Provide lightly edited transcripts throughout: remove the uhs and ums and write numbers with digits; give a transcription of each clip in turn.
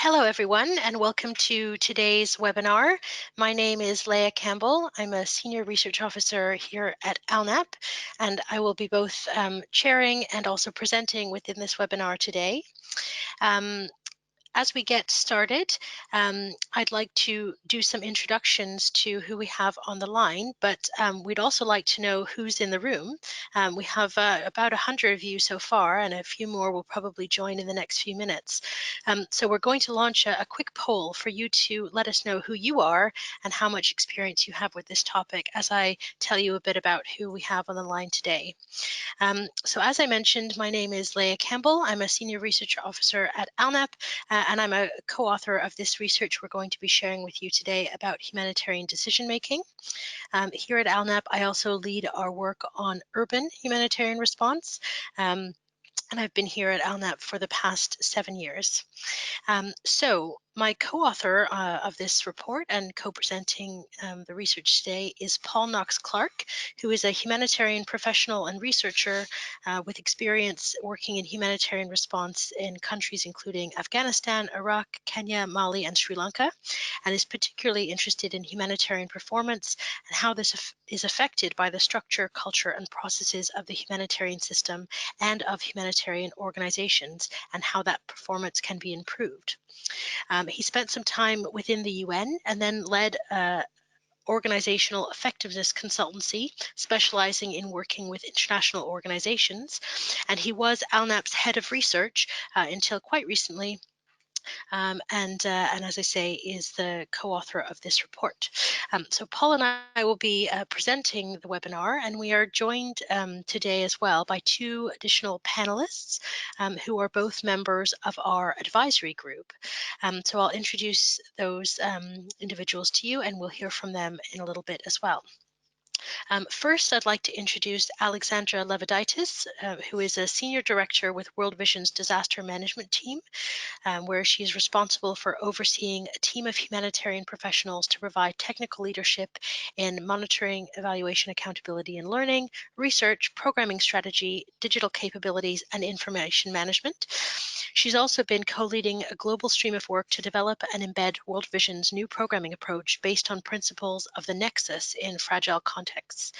Hello, everyone, and welcome to today's webinar. My name is Leah Campbell. I'm a Senior Research Officer here at ALNAP, and I will be both chairing and also presenting within this webinar today. As we get started, I'd like to do some introductions to who we have on the line, but we'd also like to know who's in the room. We have about 100 of you so far, and a few more will probably join in the next few minutes. So we're going to launch a quick poll for you to let us know who you are and how much experience you have with this topic as I tell you a bit about who we have on the line today. So as I mentioned, my name is Leah Campbell. I'm a Senior Research Officer at ALNAP, and I'm a co-author of this research we're going to be sharing with you today about humanitarian decision making. Here at ALNAP, I also lead our work on urban humanitarian response, and I've been here at ALNAP for the past 7 years. So my co-author of this report and co-presenting the research today is Paul Knox-Clark, who is a humanitarian professional and researcher with experience working in humanitarian response in countries including Afghanistan, Iraq, Kenya, Mali, and Sri Lanka, and is particularly interested in humanitarian performance and how this is affected by the structure, culture, and processes of the humanitarian system and of humanitarian organizations, and how that performance can be improved. He spent some time within the UN and then led organizational effectiveness consultancy, specializing in working with international organizations. And he was ALNAP's head of research until quite recently. And as I say, is the co-author of this report. So Paul and I will be presenting the webinar, and we are joined today as well by two additional panelists who are both members of our advisory group. So I'll introduce those individuals to you, and we'll hear from them in a little bit as well. First, I'd like to introduce Alexandra Leviditis, who is a Senior Director with World Vision's Disaster Management Team, where she is responsible for overseeing a team of humanitarian professionals to provide technical leadership in monitoring, evaluation, accountability, and learning, research, programming strategy, digital capabilities, and information management. She's also been co-leading a global stream of work to develop and embed World Vision's new programming approach based on principles of the nexus in fragile contexts.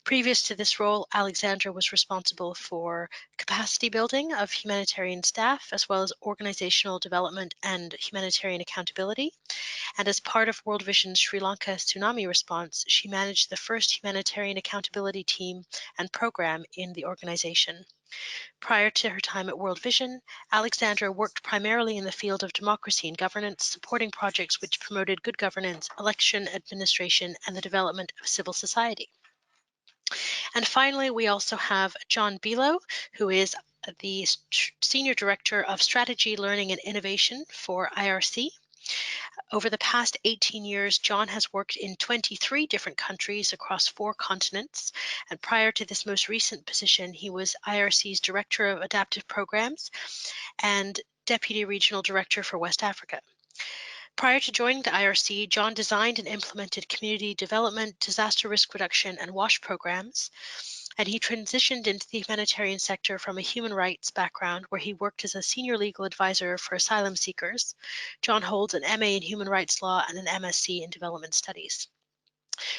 Previous to this role, Alexandra was responsible for capacity building of humanitarian staff, as well as organizational development and humanitarian accountability. And as part of World Vision's Sri Lanka tsunami response, she managed the first humanitarian accountability team and program in the organization. Prior to her time at World Vision, Alexandra worked primarily in the field of democracy and governance, supporting projects which promoted good governance, election administration, and the development of civil society. And finally, we also have John Bilo, who is the Senior Director of Strategy, Learning, and Innovation for IRC. Over the past 18 years, John has worked in 23 different countries across 4 continents. And prior to this most recent position, he was IRC's Director of Adaptive Programs and Deputy Regional Director for West Africa. Prior to joining the IRC, John designed and implemented community development, disaster risk reduction, and WASH programs. And he transitioned into the humanitarian sector from a human rights background where he worked as a senior legal advisor for asylum seekers. John holds an MA in human rights law and an MSc in development studies.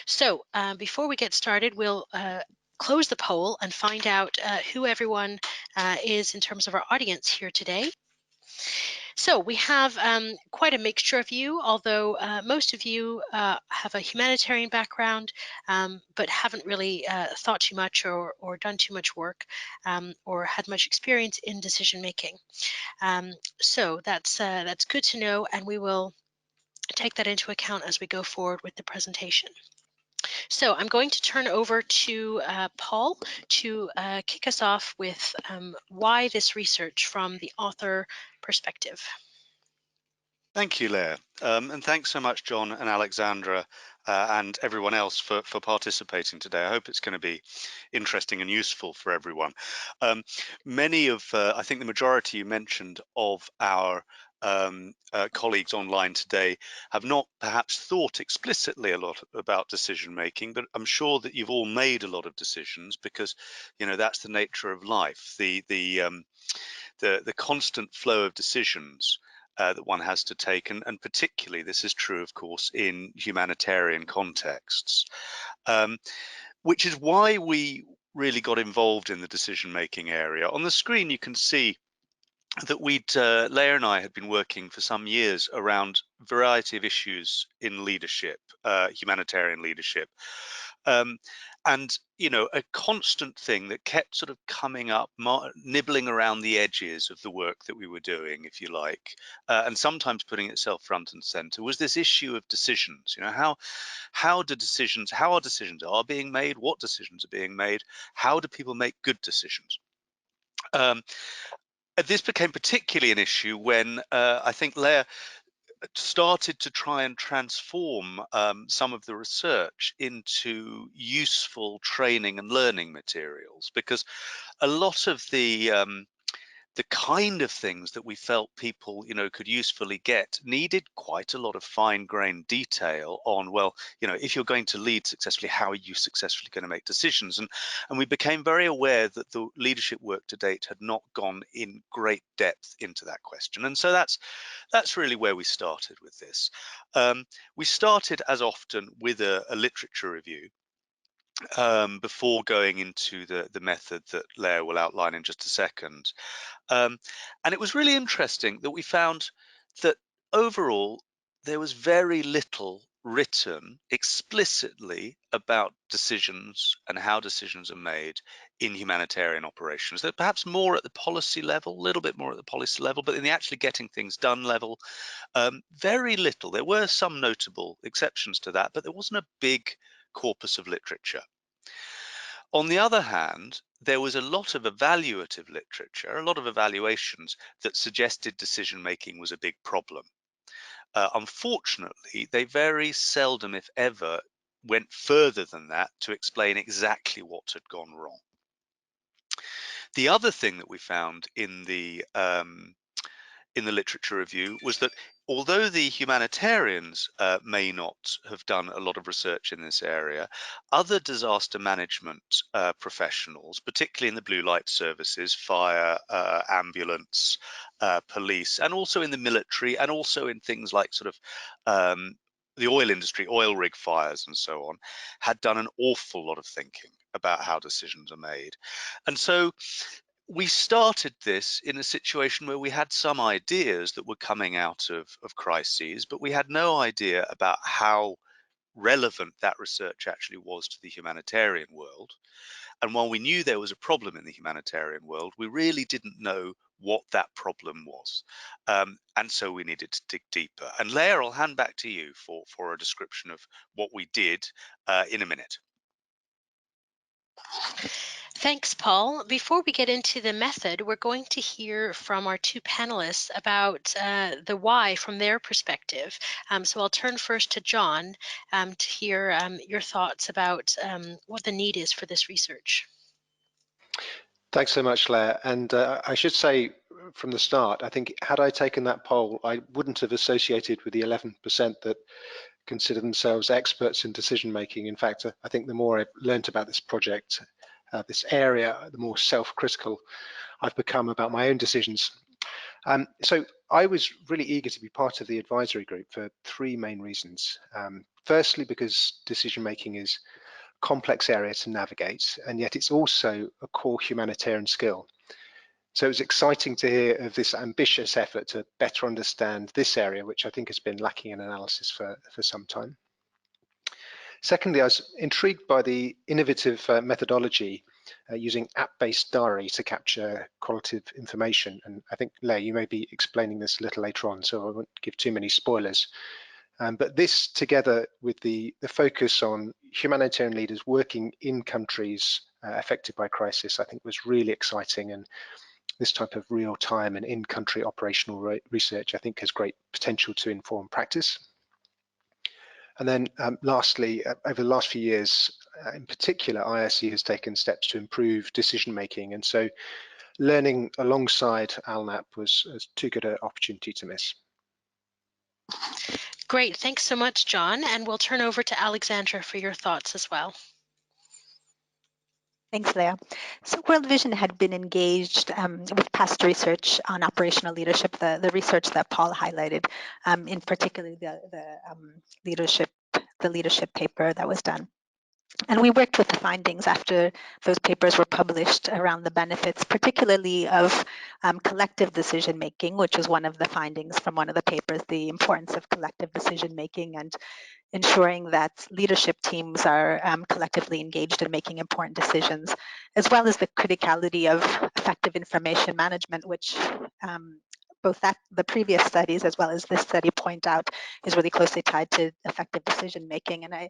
So before we get started, we'll close the poll and find out who everyone is in terms of our audience here today. So we have quite a mixture of you, although most of you have a humanitarian background, but haven't really thought too much or done too much work or had much experience in decision making. So that's good to know, and we will take that into account as we go forward with the presentation. So I'm going to turn over to Paul to kick us off with why this research from the author perspective. Thank you, Leah. And thanks so much, John and Alexandra and everyone else for participating today. I hope it's going to be interesting and useful for everyone. Many of, I think the majority you mentioned of our colleagues online today have not perhaps thought explicitly a lot about decision making, but I'm sure that you've all made a lot of decisions because, you know, that's the nature of life. The constant flow of decisions that one has to take, and particularly this is true, of course, in humanitarian contexts, which is why we really got involved in the decision-making area. On the screen, you can see that Leah and I had been working for some years around a variety of issues in leadership, humanitarian leadership. And, you know, a constant thing that kept sort of coming up, nibbling around the edges of the work that we were doing, if you like, and sometimes putting itself front and center, was this issue of decisions. You know, how are decisions being made, what decisions are being made, how do people make good decisions? This became particularly an issue when I think Leah started to try and transform some of the research into useful training and learning materials, because a lot of the kind of things that we felt people, you know, could usefully get needed quite a lot of fine-grained detail on, well, you know, if you're going to lead successfully, how are you successfully going to make decisions? And we became very aware that the leadership work to date had not gone in great depth into that question. And so that's really where we started with this. We started, as often, with a literature review before going into the method that Leah will outline in just a second. And it was really interesting that we found that overall there was very little written explicitly about decisions and how decisions are made in humanitarian operations. They're perhaps more at the policy level, a little bit more at the policy level, but in the actually getting things done level, very little. There were some notable exceptions to that, but there wasn't a big corpus of literature. On the other hand, there was a lot of evaluative literature, a lot of evaluations that suggested decision making was a big problem. Unfortunately, they very seldom, if ever, went further than that to explain exactly what had gone wrong. The other thing that we found in the literature review was that although the humanitarians may not have done a lot of research in this area, other disaster management professionals, particularly in the blue light services, fire, ambulance, police, and also in the military, and also in things like sort of the oil industry, oil rig fires and so on, had done an awful lot of thinking about how decisions are made. And so we started this in a situation where we had some ideas that were coming out of crises, but we had no idea about how relevant that research actually was to the humanitarian world. And while we knew there was a problem in the humanitarian world, we really didn't know what that problem was. And so we needed to dig deeper. And Leah, I'll hand back to you for a description of what we did in a minute. Thanks, Paul. Before we get into the method, we're going to hear from our two panelists about the why from their perspective. So I'll turn first to John to hear your thoughts about what the need is for this research. Thanks so much, Claire. And I should say from the start, I think had I taken that poll, I wouldn't have associated with the 11% that consider themselves experts in decision making. In fact, I think the more I've learned about this project, this area, the more self-critical I've become about my own decisions. So I was really eager to be part of the advisory group for three main reasons. Firstly, because decision making is a complex area to navigate, and yet it's also a core humanitarian skill. So it was exciting to hear of this ambitious effort to better understand this area, which I think has been lacking in analysis for some time. Secondly, I was intrigued by the innovative methodology using app-based diary to capture qualitative information. And I think, Leah, you may be explaining this a little later on, so I won't give too many spoilers. But this, together with the focus on humanitarian leaders working in countries affected by crisis, I think was really exciting. And this type of real-time and in-country operational research, I think, has great potential to inform practice. And then lastly, over the last few years, in particular, IRC has taken steps to improve decision-making. And so learning alongside ALNAP was too good an opportunity to miss. Great, thanks so much, John. And we'll turn over to Alexandra for your thoughts as well. Thanks, Leah. So World Vision had been engaged with past research on operational leadership, the research that Paul highlighted, in particular the leadership paper that was done. And we worked with the findings after those papers were published around the benefits, particularly of collective decision making, which was one of the findings from one of the papers, the importance of collective decision making and ensuring that leadership teams are collectively engaged in making important decisions, as well as the criticality of effective information management, which both the previous studies as well as this study point out is really closely tied to effective decision making. And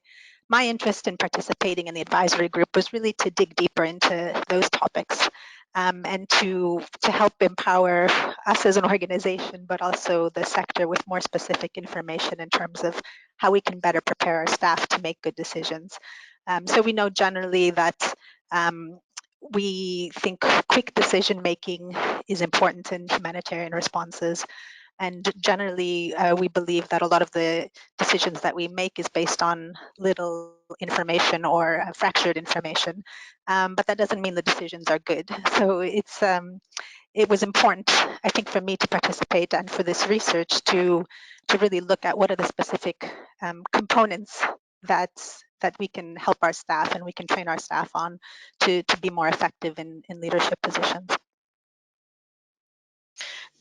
my interest in participating in the advisory group was really to dig deeper into those topics. And to help empower us as an organization, but also the sector with more specific information in terms of how we can better prepare our staff to make good decisions. So we know generally that we think quick decision making is important in humanitarian responses. And generally, we believe that a lot of the decisions that we make is based on little information or fractured information. But that doesn't mean the decisions are good. So it was important, I think, for me to participate and for this research to really look at what are the specific components that we can help our staff and we can train our staff on to be more effective in leadership positions.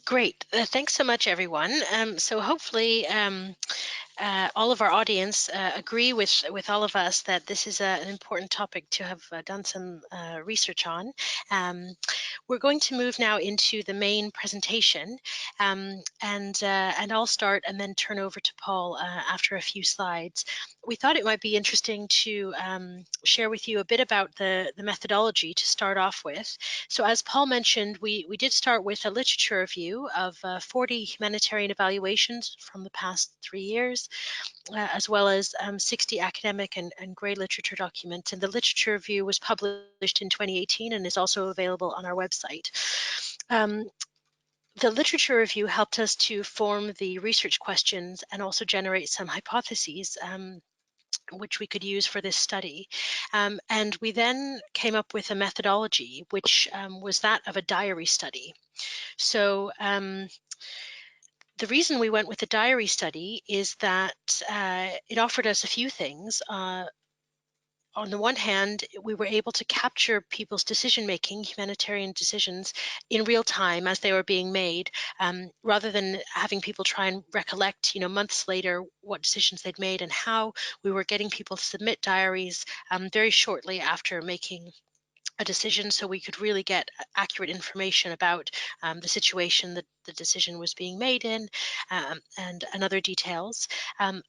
Great. Thanks so much, everyone. So hopefully all of our audience agree with all of us that this is an important topic to have done some research on. We're going to move now into the main presentation, and I'll start and then turn over to Paul after a few slides. We thought it might be interesting to share with you a bit about the methodology to start off with. So as Paul mentioned, we did start with a literature review of 40 humanitarian evaluations from the past 3 years, as well as 60 academic and grey literature documents. And the literature review was published in 2018 and is also available on our website. The literature review helped us to form the research questions and also generate some hypotheses which we could use for this study. And we then came up with a methodology, which was that of a diary study. So the reason we went with the diary study is that it offered us a few things. On the one hand, we were able to capture people's decision-making, humanitarian decisions, in real time as they were being made, rather than having people try and recollect, months later what decisions they'd made and how. We were getting people to submit diaries very shortly after making a decision, so we could really get accurate information about the situation that the decision was being made in, and other details.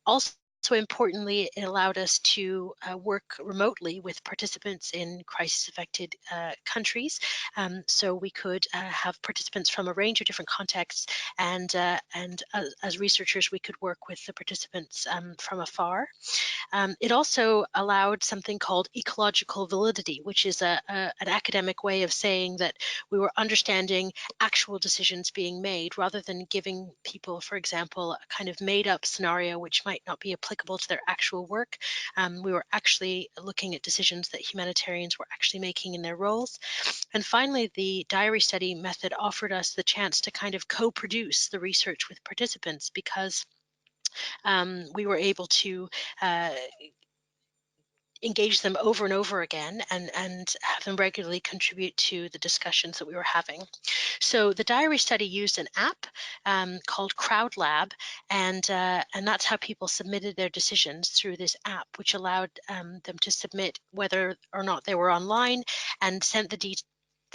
Also importantly, it allowed us to work remotely with participants in crisis-affected countries. So we could have participants from a range of different contexts, and as researchers, we could work with the participants from afar. It also allowed something called ecological validity, which is an academic way of saying that we were understanding actual decisions being made rather than giving people, for example, a kind of made-up scenario which might not be applicable to their actual work. We were actually looking at decisions that humanitarians were actually making in their roles. And finally, the diary study method offered us the chance to kind of co-produce the research with participants, because we were able to engage them over and over again and have them regularly contribute to the discussions that we were having. So the diary study used an app called CrowdLab, and that's how people submitted their decisions, through this app, which allowed them to submit whether or not they were online, and sent the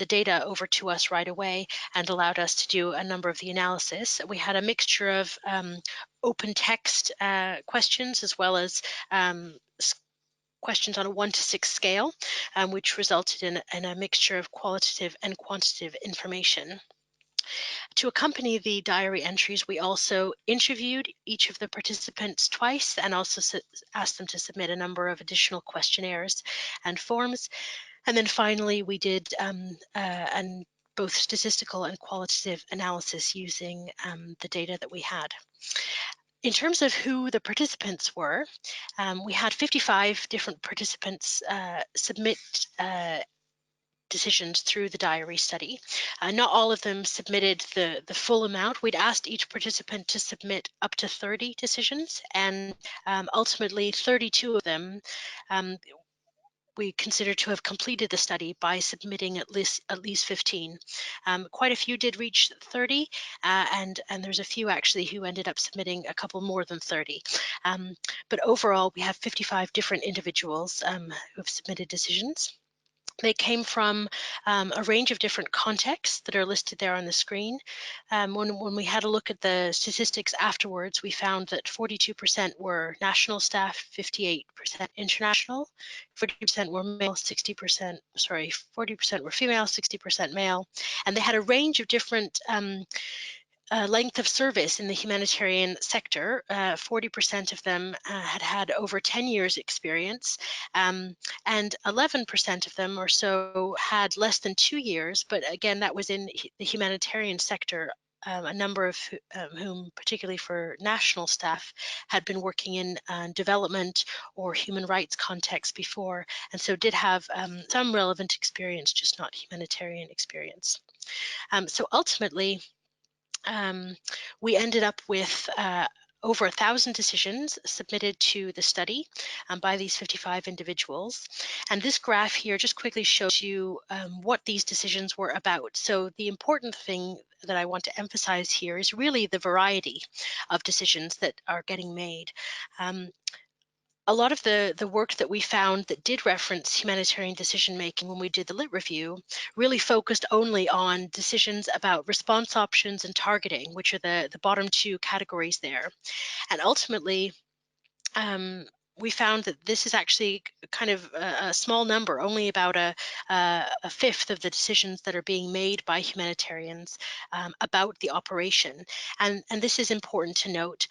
data over to us right away, and allowed us to do a number of the analysis. We had a mixture of open text questions, as well as questions on a 1 to 6 scale, which resulted in a mixture of qualitative and quantitative information. To accompany the diary entries, we also interviewed each of the participants twice, and also asked them to submit a number of additional questionnaires and forms. And then finally, we did both statistical and qualitative analysis using the data that we had. In terms of who the participants were, we had 55 different participants submit decisions through the diary study. Not all of them submitted the full amount. We'd asked each participant to submit up to 30 decisions, and ultimately 32 of them we consider to have completed the study by submitting at least 15. Quite a few did reach 30, and there's a few actually who ended up submitting a couple more than 30. But overall, we have 55 different individuals who have submitted decisions. They came from a range of different contexts that are listed there on the screen. When we had a look at the statistics afterwards, we found that 42% were national staff, 58% international, 40% were male, 40% were female, 60% male, and they had a range of different length of service in the humanitarian sector. 40% of them had had over 10 years experience, and 11% of them or so had less than 2 years, but again, that was in the humanitarian sector. A number of whom, particularly for national staff, had been working in development or human rights contexts before, and so did have some relevant experience, just not humanitarian experience. So ultimately, we ended up with over 1,000 decisions submitted to the study by these 55 individuals. And this graph here just quickly shows you what these decisions were about. So the important thing that I want to emphasize here is really the variety of decisions that are getting made. A lot of the work that we found that did reference humanitarian decision making when we did the lit review really focused only on decisions about response options and targeting, which are the bottom two categories there. And ultimately, we found that this is actually kind of a small number, only about a fifth of the decisions that are being made by humanitarians about the operation. And this is important to note.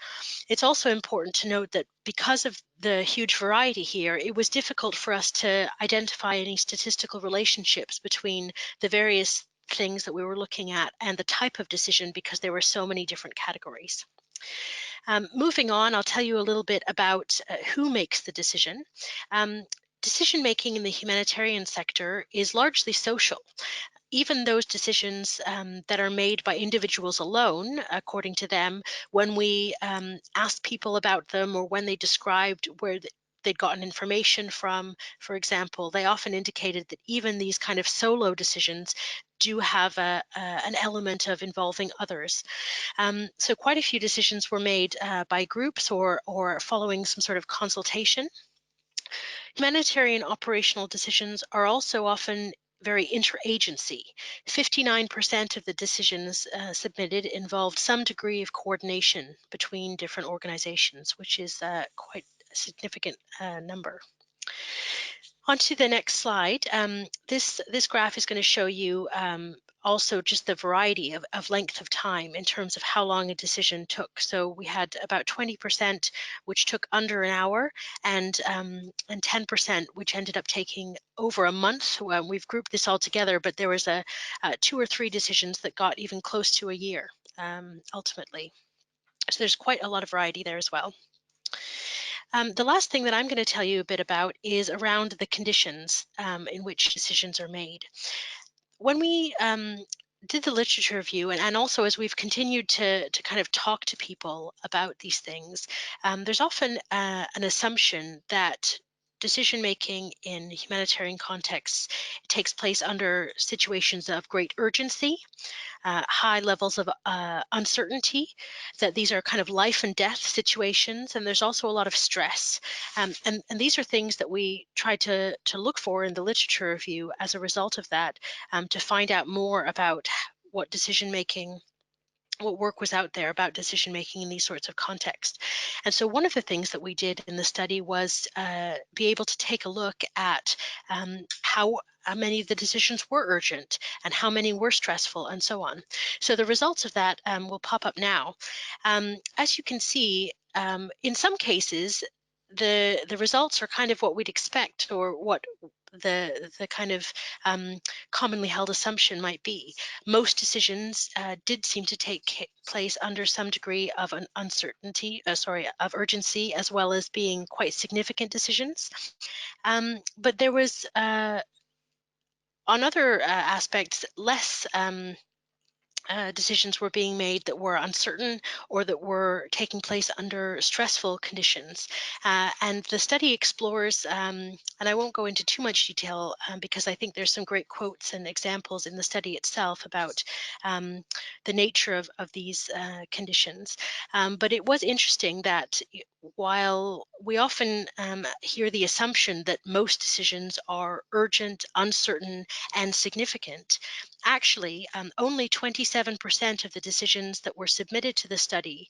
It's also important to note that because of the huge variety here, it was difficult for us to identify any statistical relationships between the various things that we were looking at and the type of decision, because there were so many different categories. Moving on, I'll tell you a little bit about who makes the decision. Decision making in the humanitarian sector is largely social. Even those decisions that are made by individuals alone, according to them, when we asked people about them or when they described where they'd gotten information from, for example, they often indicated that even these kind of solo decisions do have an element of involving others. So quite a few decisions were made by groups or following some sort of consultation. Humanitarian operational decisions are also often very interagency. 59% of the decisions submitted involved some degree of coordination between different organizations, which is quite a significant number. On to the next slide. This graph is going to show you also just the variety of length of time in terms of how long a decision took. So we had about 20% which took under an hour, and 10% which ended up taking over a month. We've grouped this all together, but there was 2 or 3 decisions that got even close to a year ultimately. So there's quite a lot of variety there as well. The last thing that I'm going to tell you a bit about is around the conditions in which decisions are made. When we did the literature review, and also as we've continued to kind of talk to people about these things, there's often an assumption that decision making in humanitarian contexts takes place under situations of great urgency, high levels of uncertainty, that these are kind of life and death situations, and there's also a lot of stress. And these are things that we try to look for in the literature review as a result of that, to find out more about what work was out there about decision making in these sorts of contexts. And so one of the things that we did in the study was be able to take a look at how many of the decisions were urgent and how many were stressful and so on. So the results of that will pop up now. As you can see, in some cases, the results are kind of what we'd expect, or what the kind of commonly held assumption might be. Most decisions did seem to take place under some degree of an of urgency, as well as being quite significant decisions. But there was on other aspects, less decisions were being made that were uncertain or that were taking place under stressful conditions. And the study explores, and I won't go into too much detail because I think there's some great quotes and examples in the study itself about the nature of these conditions. But it was interesting that while we often hear the assumption that most decisions are urgent, uncertain, and significant, actually, only 27% of the decisions that were submitted to the study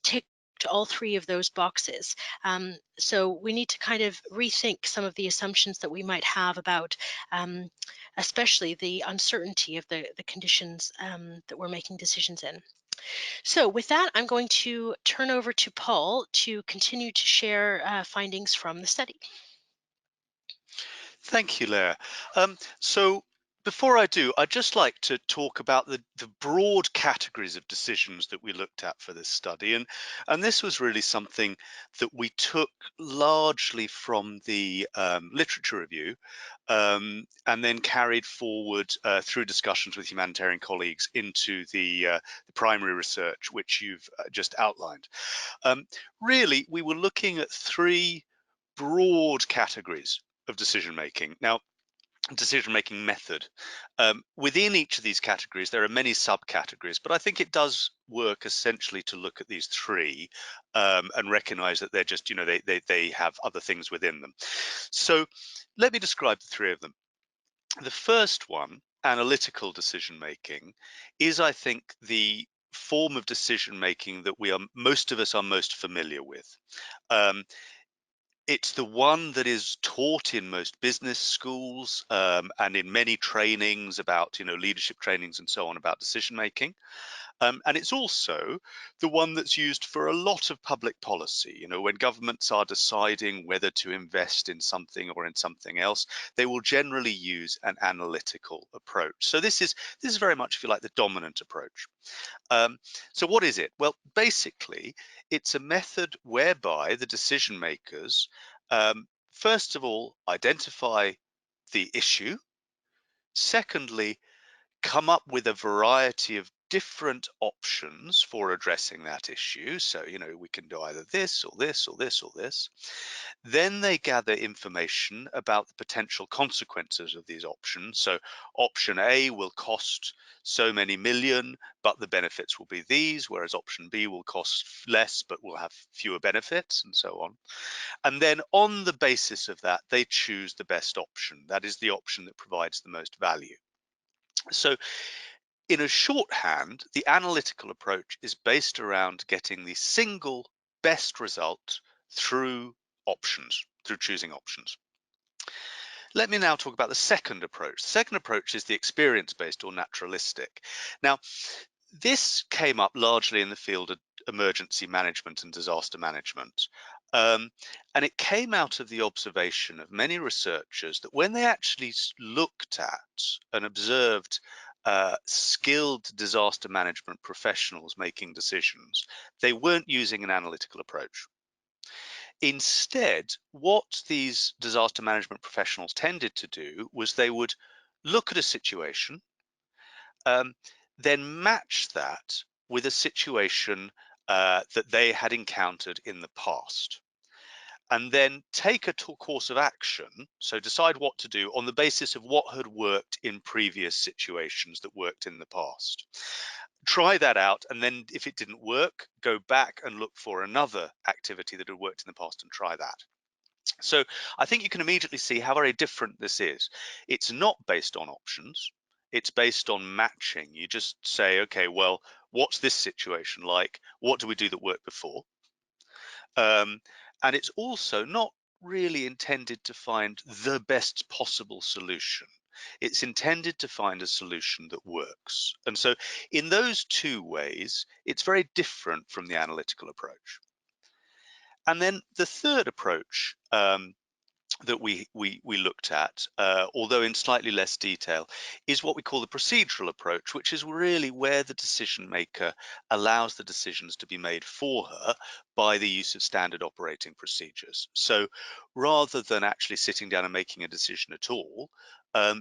ticked all three of those boxes. So we need to kind of rethink some of the assumptions that we might have about especially the uncertainty of the conditions that we're making decisions in. So with that, I'm going to turn over to Paul to continue to share findings from the study. Thank you, Leah. So before I do, I'd just like to talk about the broad categories of decisions that we looked at for this study. And this was really something that we took largely from the literature review and then carried forward through discussions with humanitarian colleagues into the primary research, which you've just outlined. Really, we were looking at three broad categories of decision making. Now, decision making method. Within each of these categories, there are many subcategories, but I think it does work essentially to look at these three and recognize that they're just, they have other things within them. So let me describe the three of them. The first one, analytical decision making, is, I think, the form of decision making that most of us are most familiar with. It's the one that is taught in most business schools and in many trainings about, leadership trainings and so on about decision making. And it's also the one that's used for a lot of public policy. When governments are deciding whether to invest in something or in something else, they will generally use an analytical approach. So this is very much, if you like, the dominant approach. So what is it? Well, basically, it's a method whereby the decision makers, first of all, identify the issue. Secondly, come up with a variety of different options for addressing that issue. So, we can do either this or this or this or this. Then they gather information about the potential consequences of these options. So option A will cost so many million, but the benefits will be these, whereas option B will cost less, but will have fewer benefits, and so on. And then on the basis of that, they choose the best option. That is the option that provides the most value. So in a shorthand, the analytical approach is based around getting the single best result through options, through choosing options. Let me now talk about the second approach. The second approach is the experience-based or naturalistic. Now, this came up largely in the field of emergency management and disaster management. And it came out of the observation of many researchers that when they actually looked at and observed skilled disaster management professionals making decisions, they weren't using an analytical approach. Instead, what these disaster management professionals tended to do was they would look at a situation, then match that with a situation that they had encountered in the past, and then take a course of action, so decide what to do on the basis of what had worked in previous situations that worked in the past. Try that out, and then if it didn't work, go back and look for another activity that had worked in the past and try that. So I think you can immediately see how very different this is. It's not based on options. It's based on matching. You just say, okay, well, what's this situation like? What do we do that worked before? And it's also not really intended to find the best possible solution. It's intended to find a solution that works. And so in those two ways, it's very different from the analytical approach. And then the third approach that we looked at, although in slightly less detail, is what we call the procedural approach, which is really where the decision maker allows the decisions to be made for her by the use of standard operating procedures. So rather than actually sitting down and making a decision at all,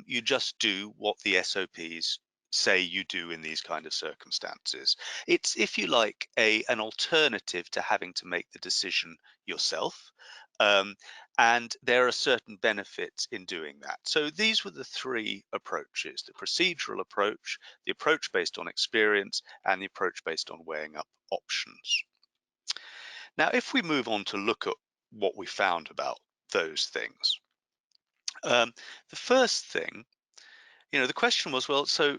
you just do what the SOPs say you do in these kind of circumstances. It's, if you like, an alternative to having to make the decision yourself. And there are certain benefits in doing that. So these were the three approaches: the procedural approach, the approach based on experience, and the approach based on weighing up options. Now, if we move on to look at what we found about those things, the first thing, the question was, well, so,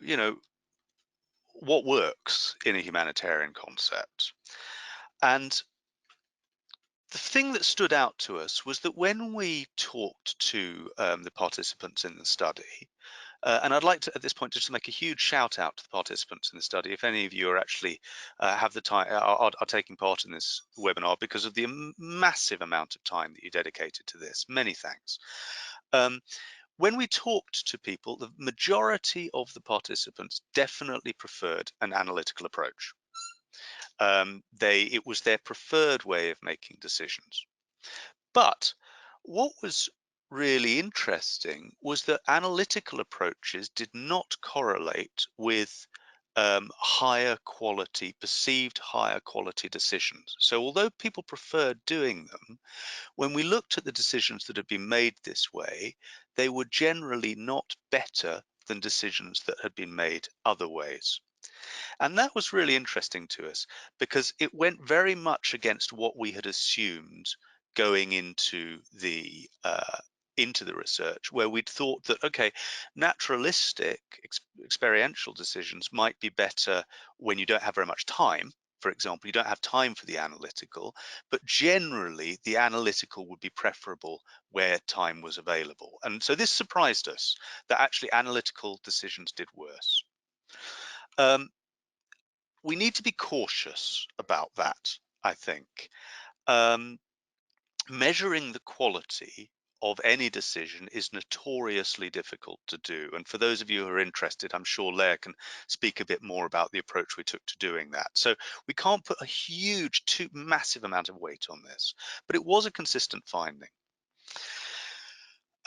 what works in a humanitarian concept? And the thing that stood out to us was that when we talked to the participants in the study, and I'd like to, at this point, just to make a huge shout out to the participants in the study. If any of you are actually have the time, are taking part in this webinar because of the massive amount of time that you dedicated to this, many thanks. When we talked to people, the majority of the participants definitely preferred an analytical approach. It was their preferred way of making decisions. But what was really interesting was that analytical approaches did not correlate with perceived higher quality decisions. So although people preferred doing them, when we looked at the decisions that had been made this way, they were generally not better than decisions that had been made other ways. And that was really interesting to us because it went very much against what we had assumed going into the research, where we'd thought that, okay, naturalistic experiential decisions might be better when you don't have very much time. For example, you don't have time for the analytical, but generally the analytical would be preferable where time was available. And so this surprised us, that actually analytical decisions did worse. We need to be cautious about that, I think. Measuring the quality of any decision is notoriously difficult to do. And for those of you who are interested, I'm sure Leah can speak a bit more about the approach we took to doing that. So we can't put a huge, massive amount of weight on this, but it was a consistent finding.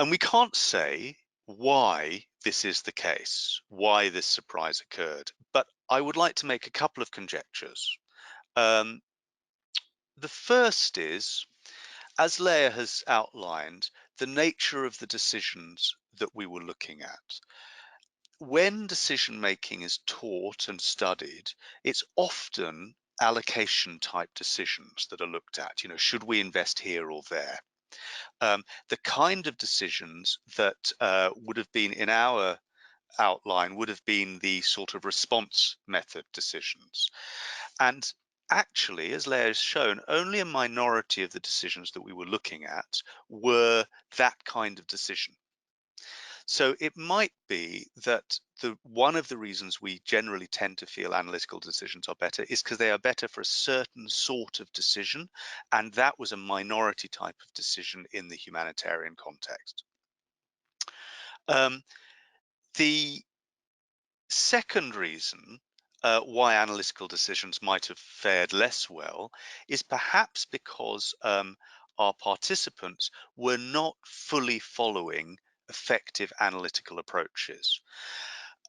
And we can't say why this is the case, why this surprise occurred, but I would like to make a couple of conjectures. The first is, as Leah has outlined, the nature of the decisions that we were looking at. When decision making is taught and studied, it's often allocation type decisions that are looked at. Should we invest here or there? The kind of decisions that would have been in our outline would have been the sort of response method decisions. And actually, as Leah has shown, only a minority of the decisions that we were looking at were that kind of decision. So it might be that one of the reasons we generally tend to feel analytical decisions are better is because they are better for a certain sort of decision, and that was a minority type of decision in the humanitarian context. The second reason why analytical decisions might have fared less well is perhaps because our participants were not fully following effective analytical approaches.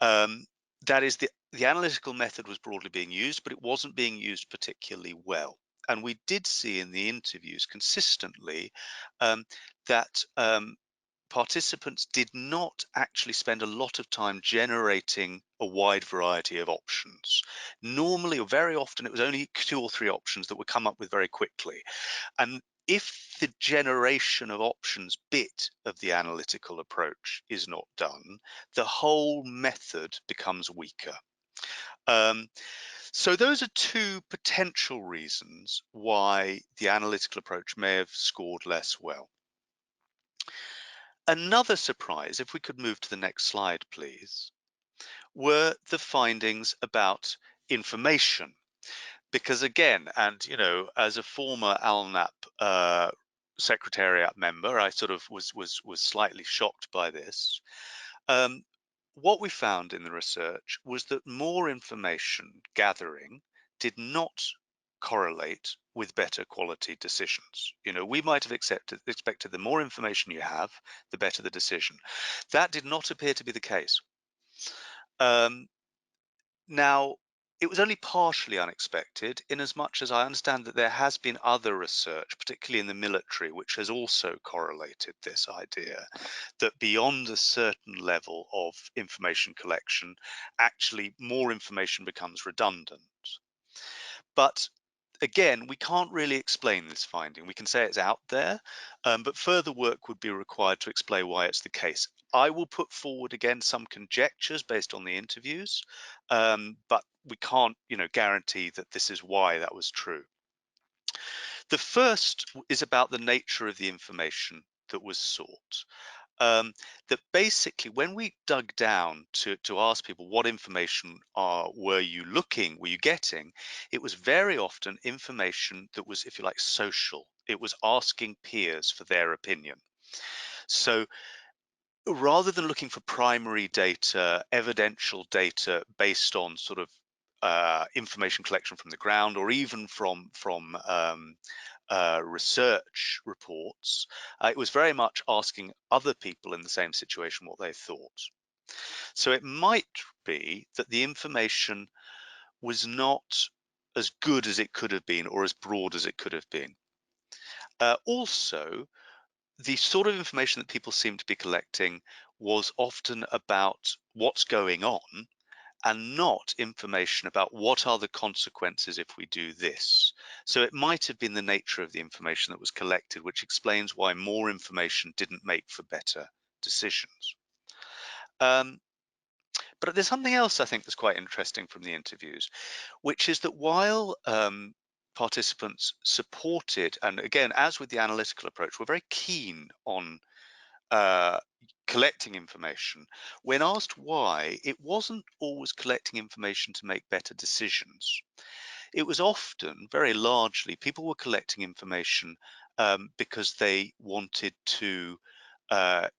That is, the analytical method was broadly being used, but it wasn't being used particularly well. And we did see in the interviews consistently that participants did not actually spend a lot of time generating a wide variety of options. Normally, or very often, it was only 2 or 3 options that would come up with very quickly. And if the generation of options bit of the analytical approach is not done, the whole method becomes weaker. So those are 2 potential reasons why the analytical approach may have scored less well. Another surprise, if we could move to the next slide, please, were the findings about information. Because again, and as a former ALNAP Secretariat member, I sort of was slightly shocked by this. What we found in the research was that more information gathering did not correlate with better quality decisions. You know, we might have expected the more information you have, the better the decision. That did not appear to be the case. Now, it was only partially unexpected, in as much as I understand that there has been other research, particularly in the military, which has also correlated this idea that beyond a certain level of information collection, actually more information becomes redundant. But again, we can't really explain this finding. We can say it's out there, but further work would be required to explain why it's the case. I will put forward again some conjectures based on the interviews, but we can't, guarantee that this is why that was true. The first is about the nature of the information that was sought. That basically, when we dug down to ask people what information were you getting, it was very often information that was, if you like, social. It was asking peers for their opinion. So rather than looking for primary data, evidential data based on sort of information collection from the ground, or even from research reports, it was very much asking other people in the same situation what they thought. So it might be that the information was not as good as it could have been, or as broad as it could have been. Also, the sort of information that people seem to be collecting was often about what's going on, and not information about what are the consequences if we do this. So it might have been the nature of the information that was collected, which explains why more information didn't make for better decisions. But there's something else I think that's quite interesting from the interviews, which is that while participants supported, and again, as with the analytical approach, we're very keen on collecting information, when asked why, it wasn't always collecting information to make better decisions. It was often, very largely, people were collecting information because they wanted to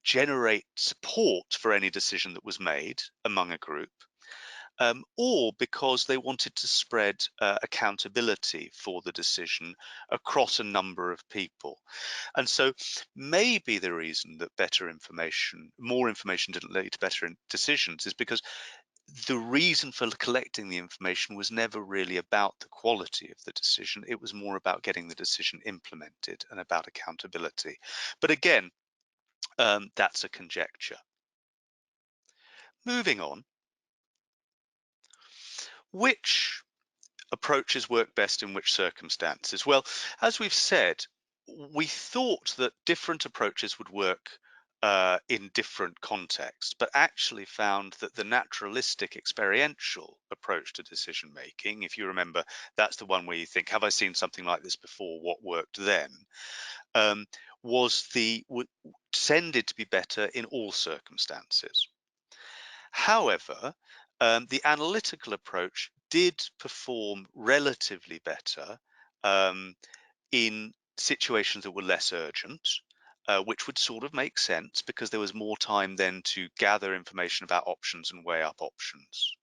generate support for any decision that was made among a group, or because they wanted to spread accountability for the decision across a number of people. And so maybe the reason that more information didn't lead to better decisions is because the reason for collecting the information was never really about the quality of the decision. It was more about getting the decision implemented and about accountability. But again, that's a conjecture. Moving on, which approaches work best in which circumstances? Well, as we've said, we thought that different approaches would work in different contexts, but actually found that the naturalistic experiential approach to decision making, if you remember, that's the one where you think, have I seen something like this before? What worked then? Tended to be better in all circumstances. However, the analytical approach did perform relatively better in situations that were less urgent, which would sort of make sense because there was more time then to gather information about options and weigh up options.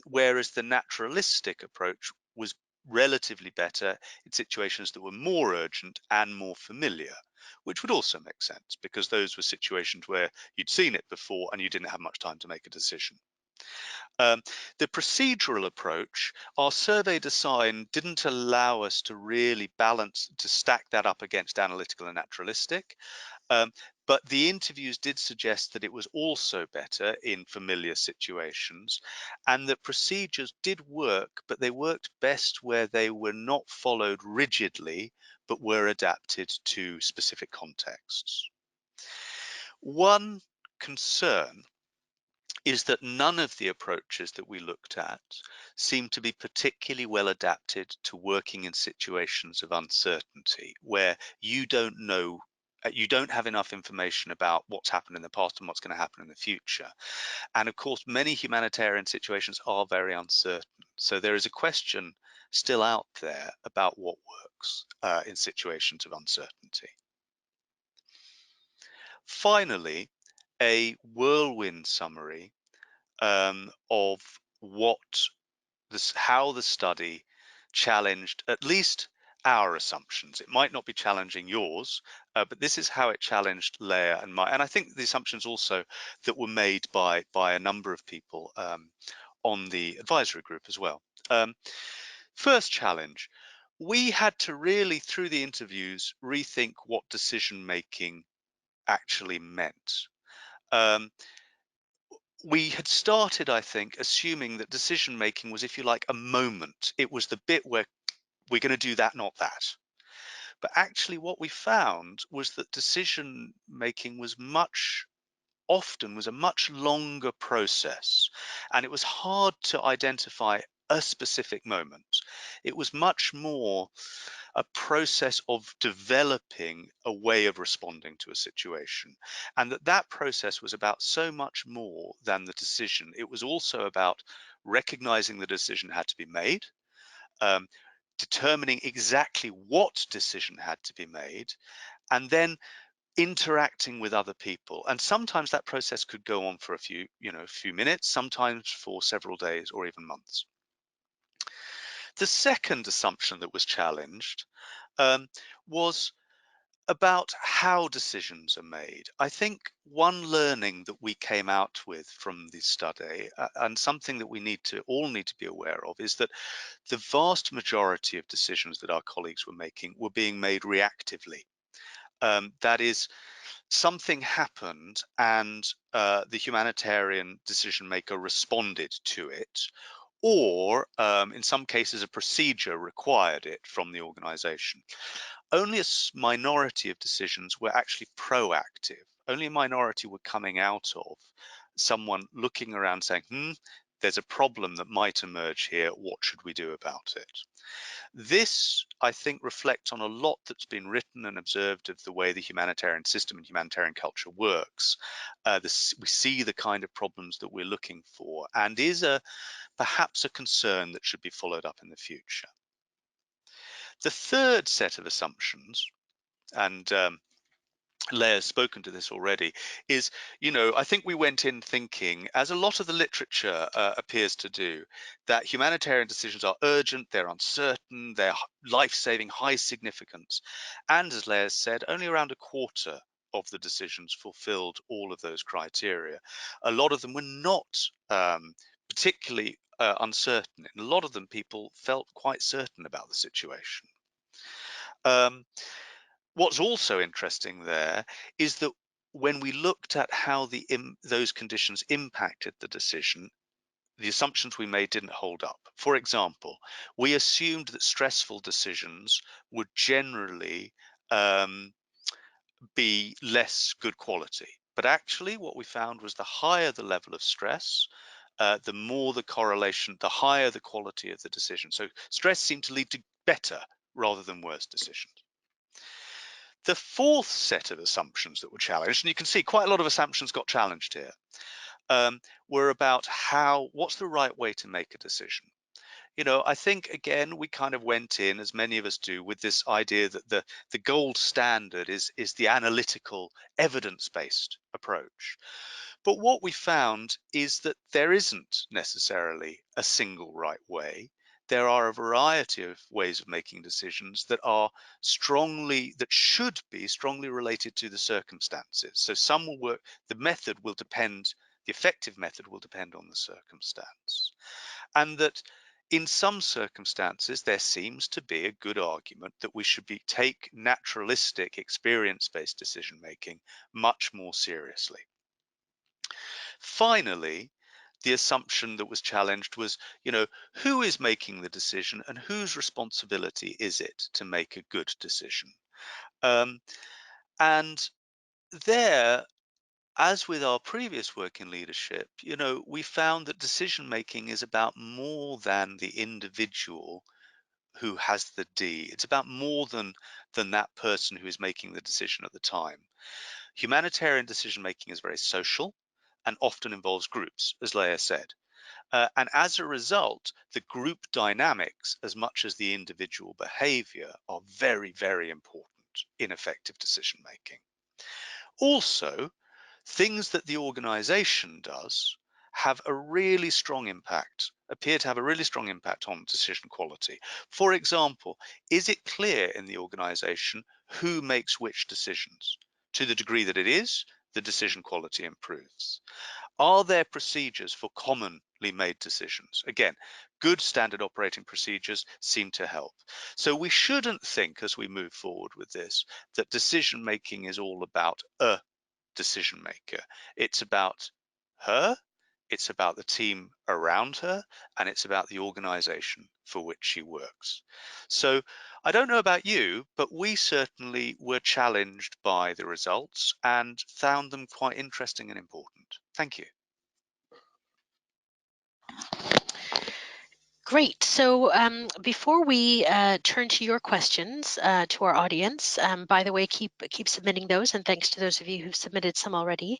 Whereas the naturalistic approach was relatively better in situations that were more urgent and more familiar, which would also make sense because those were situations where you'd seen it before and you didn't have much time to make a decision. The procedural approach, our survey design didn't allow us to really stack that up against analytical and naturalistic. But the interviews did suggest that it was also better in familiar situations, and that procedures did work, but they worked best where they were not followed rigidly, but were adapted to specific contexts. One concern is that none of the approaches that we looked at seem to be particularly well adapted to working in situations of uncertainty, where you don't have enough information about what's happened in the past and what's going to happen in the future. And of course, many humanitarian situations are very uncertain. So there is a question still out there about what works in situations of uncertainty. Finally, a whirlwind summary of how the study challenged at least our assumptions. It might not be challenging yours, but this is how it challenged Leah and mine. And I think the assumptions also that were made by a number of people on the advisory group as well. First challenge, we had to really, through the interviews, rethink what decision making actually meant. We had started, I think, assuming that decision making was, if you like, a moment. It was the bit where we're going to do that, not that. But actually what we found was that decision making was a much longer process, and it was hard to identify a specific moment. It was much more a process of developing a way of responding to a situation, and that process was about so much more than the decision. It was also about recognizing the decision had to be made, determining exactly what decision had to be made, and then interacting with other people. And sometimes that process could go on for a few minutes, sometimes for several days or even months. The second assumption that was challenged was about how decisions are made. I think one learning that we came out with from this study, and something that we all need to be aware of, is that the vast majority of decisions that our colleagues were making were being made reactively. That is, something happened and the humanitarian decision maker responded to it, or in some cases a procedure required it from the organization. Only a minority of decisions were actually proactive. Only a minority were coming out of someone looking around saying, there's a problem that might emerge here, what should we do about it? This, I think, reflects on a lot that's been written and observed of the way the humanitarian system and humanitarian culture works. We see the kind of problems that we're looking for, and is perhaps a concern that should be followed up in the future. The third set of assumptions, and Leah's spoken to this already, is, I think we went in thinking, as a lot of the literature appears to do, that humanitarian decisions are urgent, they're uncertain, they're life-saving, high significance. And as Leah said, only around a quarter of the decisions fulfilled all of those criteria. A lot of them were not particularly uncertain. In a lot of them, people felt quite certain about the situation. What's also interesting there is that when we looked at how those conditions impacted the decision, the assumptions we made didn't hold up. For example, we assumed that stressful decisions would generally be less good quality. But actually what we found was the higher the level of stress, the more the correlation, the higher the quality of the decision. So stress seemed to lead to better rather than worse decisions. The fourth set of assumptions that were challenged, and you can see quite a lot of assumptions got challenged here, were about what's the right way to make a decision. I think, again, we kind of went in, as many of us do, with this idea that the gold standard is the analytical, evidence-based approach. But what we found is that there isn't necessarily a single right way. There are a variety of ways of making decisions that should be strongly related to the circumstances. So some will work, the effective method will depend on the circumstance. And that in some circumstances, there seems to be a good argument that we should take naturalistic, experience-based decision-making much more seriously. Finally, the assumption that was challenged was, who is making the decision and whose responsibility is it to make a good decision? And there, as with our previous work in leadership, we found that decision making is about more than the individual who has the D. It's about more than that person who is making the decision at the time. Humanitarian decision making is very social and often involves groups, as Leah said. And as a result, the group dynamics, as much as the individual behavior, are very, very important in effective decision making. Also, things that the organization does have a really strong impact, appear to have a really strong impact on decision quality. For example, is it clear in the organization who makes which decisions? To the degree that it is, the decision quality improves. Are there procedures for commonly made decisions? Again, good standard operating procedures seem to help. So we shouldn't think as we move forward with this that decision making is all about a decision maker. It's about her, it's about the team around her, and it's about the organization for which she works. So I don't know about you, but we certainly were challenged by the results and found them quite interesting and important. Thank you. Great. So before we turn to your questions to our audience, by the way, keep submitting those, and thanks to those of you who've submitted some already.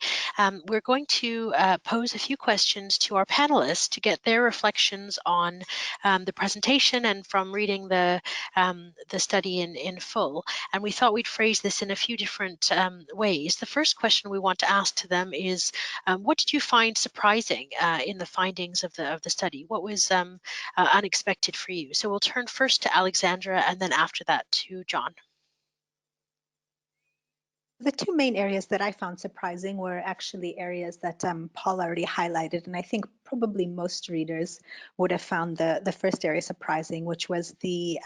We're going to pose a few questions to our panelists to get their reflections on the presentation and from reading the study in full. And we thought we'd phrase this in a few different ways. The first question we want to ask to them is, what did you find surprising in the findings of the study? What was unexpected for you? So we'll turn first to Alexandra and then after that to John. The two main areas that I found surprising were actually areas that Paul already highlighted, and I think probably most readers would have found the first area surprising, which was the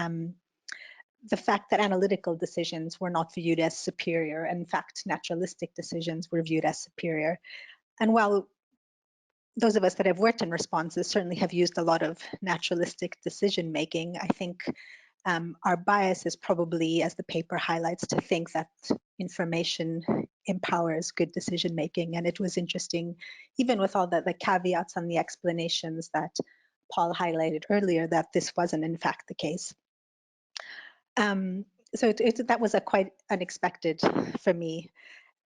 fact that analytical decisions were not viewed as superior. In fact, naturalistic decisions were viewed as superior. And while those of us that have worked in responses certainly have used a lot of naturalistic decision making, I think our bias is probably, as the paper highlights, to think that information empowers good decision making. And it was interesting, even with all the caveats and the explanations that Paul highlighted earlier, that this wasn't in fact the case. So that was quite unexpected for me.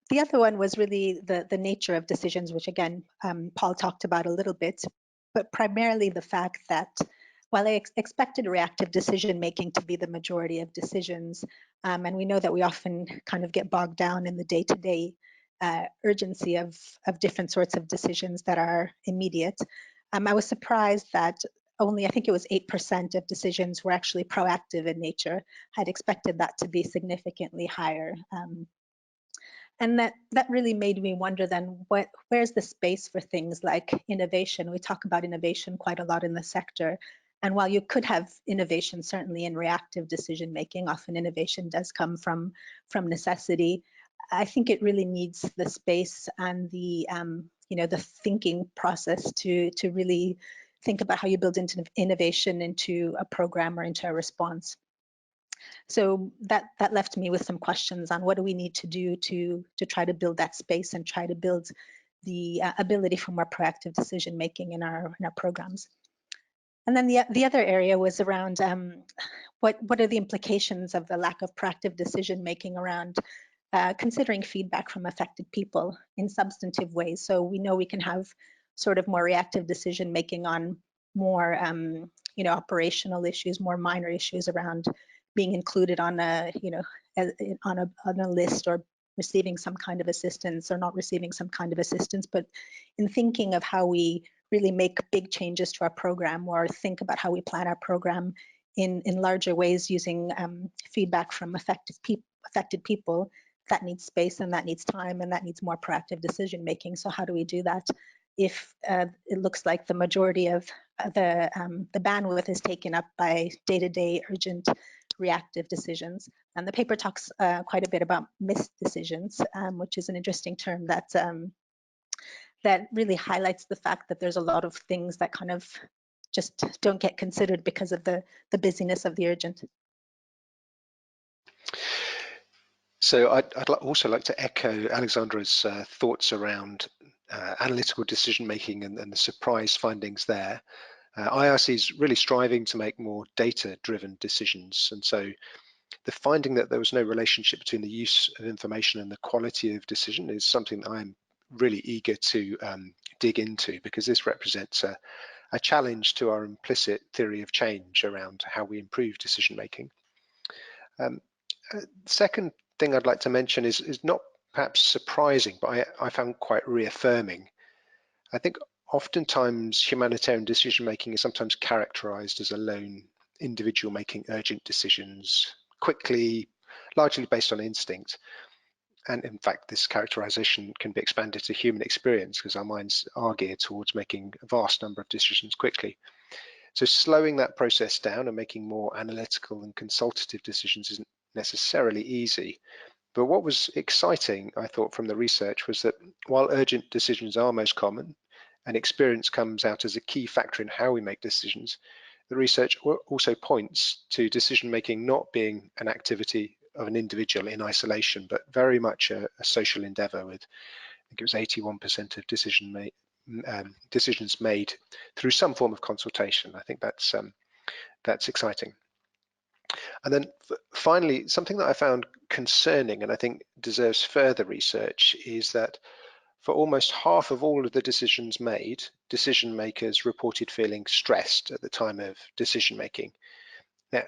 The other one was really the nature of decisions, which again, Paul talked about a little bit, but primarily the fact that while I expected reactive decision making to be the majority of decisions, and we know that we often kind of get bogged down in the day-to-day urgency of different sorts of decisions that are immediate, I was surprised that only, I think it was 8% of decisions were actually proactive in nature. I'd expected that to be significantly higher. And that really made me wonder then, where's the space for things like innovation? We talk about innovation quite a lot in the sector. And while you could have innovation, certainly in reactive decision making, often innovation does come from necessity. I think it really needs the space and the the thinking process to really think about how you build into innovation into a program or into a response. So that left me with some questions on what do we need to do to try to build that space and try to build the ability for more proactive decision making in our programs. And then the other area was around what are the implications of the lack of proactive decision making around considering feedback from affected people in substantive ways. So we know we can have sort of more reactive decision making on more operational issues, more minor issues around being included on a on a list or receiving some kind of assistance or not receiving some kind of assistance. But in thinking of how we really make big changes to our program or think about how we plan our program in larger ways using feedback from affected people, that needs space and that needs time and that needs more proactive decision making. So how do we do that if it looks like the majority of the bandwidth is taken up by day-to-day urgent reactive decisions? And the paper talks quite a bit about missed decisions, which is an interesting term that really highlights the fact that there's a lot of things that kind of just don't get considered because of the busyness of the urgent. So I'd also like to echo Alexandra's thoughts around analytical decision making and the surprise findings there. IRC is really striving to make more data-driven decisions, and so the finding that there was no relationship between the use of information and the quality of decision is something that I'm really eager to dig into, because this represents a challenge to our implicit theory of change around how we improve decision making. Second thing I'd like to mention is not perhaps surprising, but I found quite reaffirming. I think oftentimes humanitarian decision making is sometimes characterized as a lone individual making urgent decisions quickly, largely based on instinct. And in fact, this characterization can be expanded to human experience because our minds are geared towards making a vast number of decisions quickly. So slowing that process down and making more analytical and consultative decisions isn't necessarily easy. But what was exciting, I thought, from the research was that while urgent decisions are most common and experience comes out as a key factor in how we make decisions, the research also points to decision making not being an activity of an individual in isolation, but very much a social endeavor with, I think it was 81% of decisions made through some form of consultation. I think that's exciting. And then finally, something that I found concerning and I think deserves further research is that for almost half of all of the decisions made, decision makers reported feeling stressed at the time of decision making.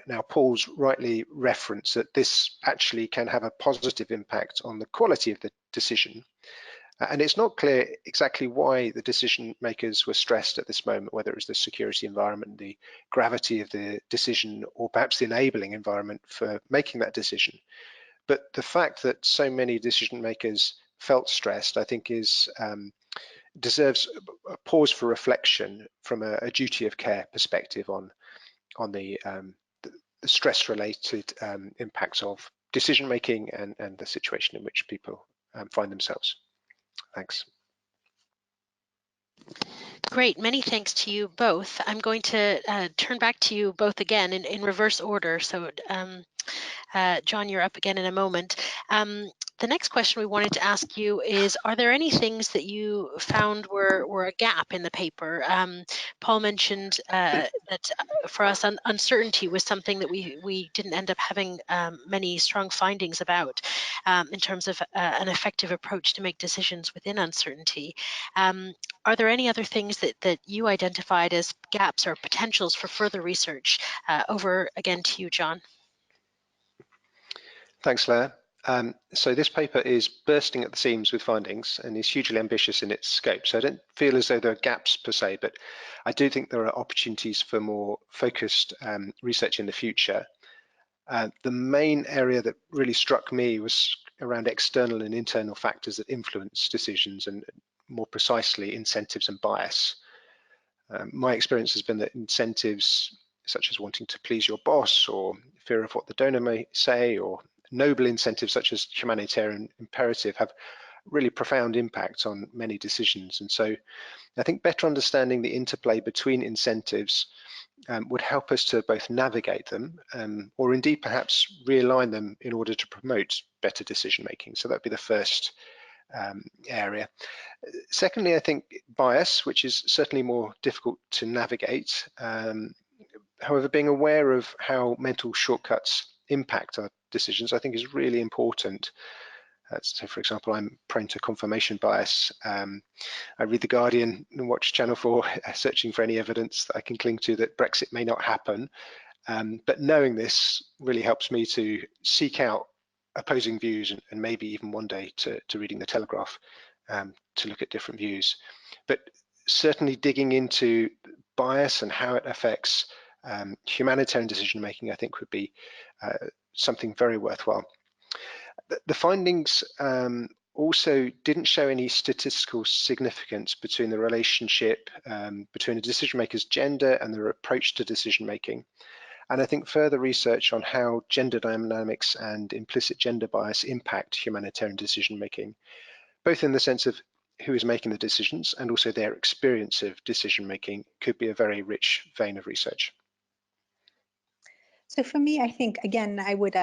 Now, Paul's rightly referenced that this actually can have a positive impact on the quality of the decision. And it's not clear exactly why the decision makers were stressed at this moment, whether it was the security environment, the gravity of the decision, or perhaps the enabling environment for making that decision. But the fact that so many decision makers felt stressed, I think, deserves a pause for reflection from a duty of care perspective on the stress-related impacts of decision making and the situation in which people find themselves. Thanks. Great, many thanks to you both. I'm going to turn back to you both again in reverse order. So John, you're up again in a moment. The next question we wanted to ask you is, are there any things that you found were a gap in the paper? Paul mentioned that for us, uncertainty was something that we didn't end up having many strong findings about in terms of an effective approach to make decisions within uncertainty. Are there any other things that you identified as gaps or potentials for further research? Over again to you, John. Thanks, Claire. So this paper is bursting at the seams with findings and is hugely ambitious in its scope. So I don't feel as though there are gaps per se, but I do think there are opportunities for more focused research in the future. The main area that really struck me was around external and internal factors that influence decisions, and more precisely incentives and bias. My experience has been that incentives such as wanting to please your boss or fear of what the donor may say, or noble incentives such as humanitarian imperative, have really profound impacts on many decisions. And so I think better understanding the interplay between incentives would help us to both navigate them or indeed perhaps realign them in order to promote better decision making. So that'd be the first area. Secondly, I think bias, which is certainly more difficult to navigate. However, being aware of how mental shortcuts impact our decisions, I think, is really important. So, for example, I'm prone to confirmation bias. I read The Guardian and watch Channel 4, searching for any evidence that I can cling to that Brexit may not happen. But knowing this really helps me to seek out opposing views and maybe even one day to reading The Telegraph to look at different views. But certainly digging into bias and how it affects humanitarian decision making, I think, would be something very worthwhile. The findings also didn't show any statistical significance between the relationship between a decision maker's gender and their approach to decision making. And I think further research on how gender dynamics and implicit gender bias impact humanitarian decision making, both in the sense of who is making the decisions and also their experience of decision making, could be a very rich vein of research. So for me, I think, again, I would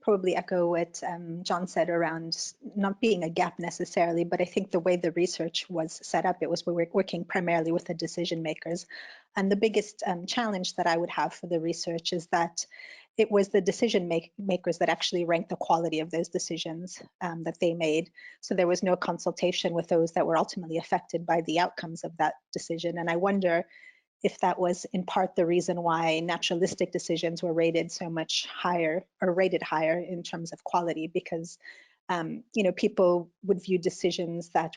probably echo what John said around not being a gap necessarily, but I think the way the research was set up, it was we were working primarily with the decision makers. And the biggest challenge that I would have for the research is that it was the decision makers that actually ranked the quality of those decisions that they made. So there was no consultation with those that were ultimately affected by the outcomes of that decision. And I wonder if that was in part the reason why naturalistic decisions were rated so much higher, or rated higher in terms of quality, because people would view decisions that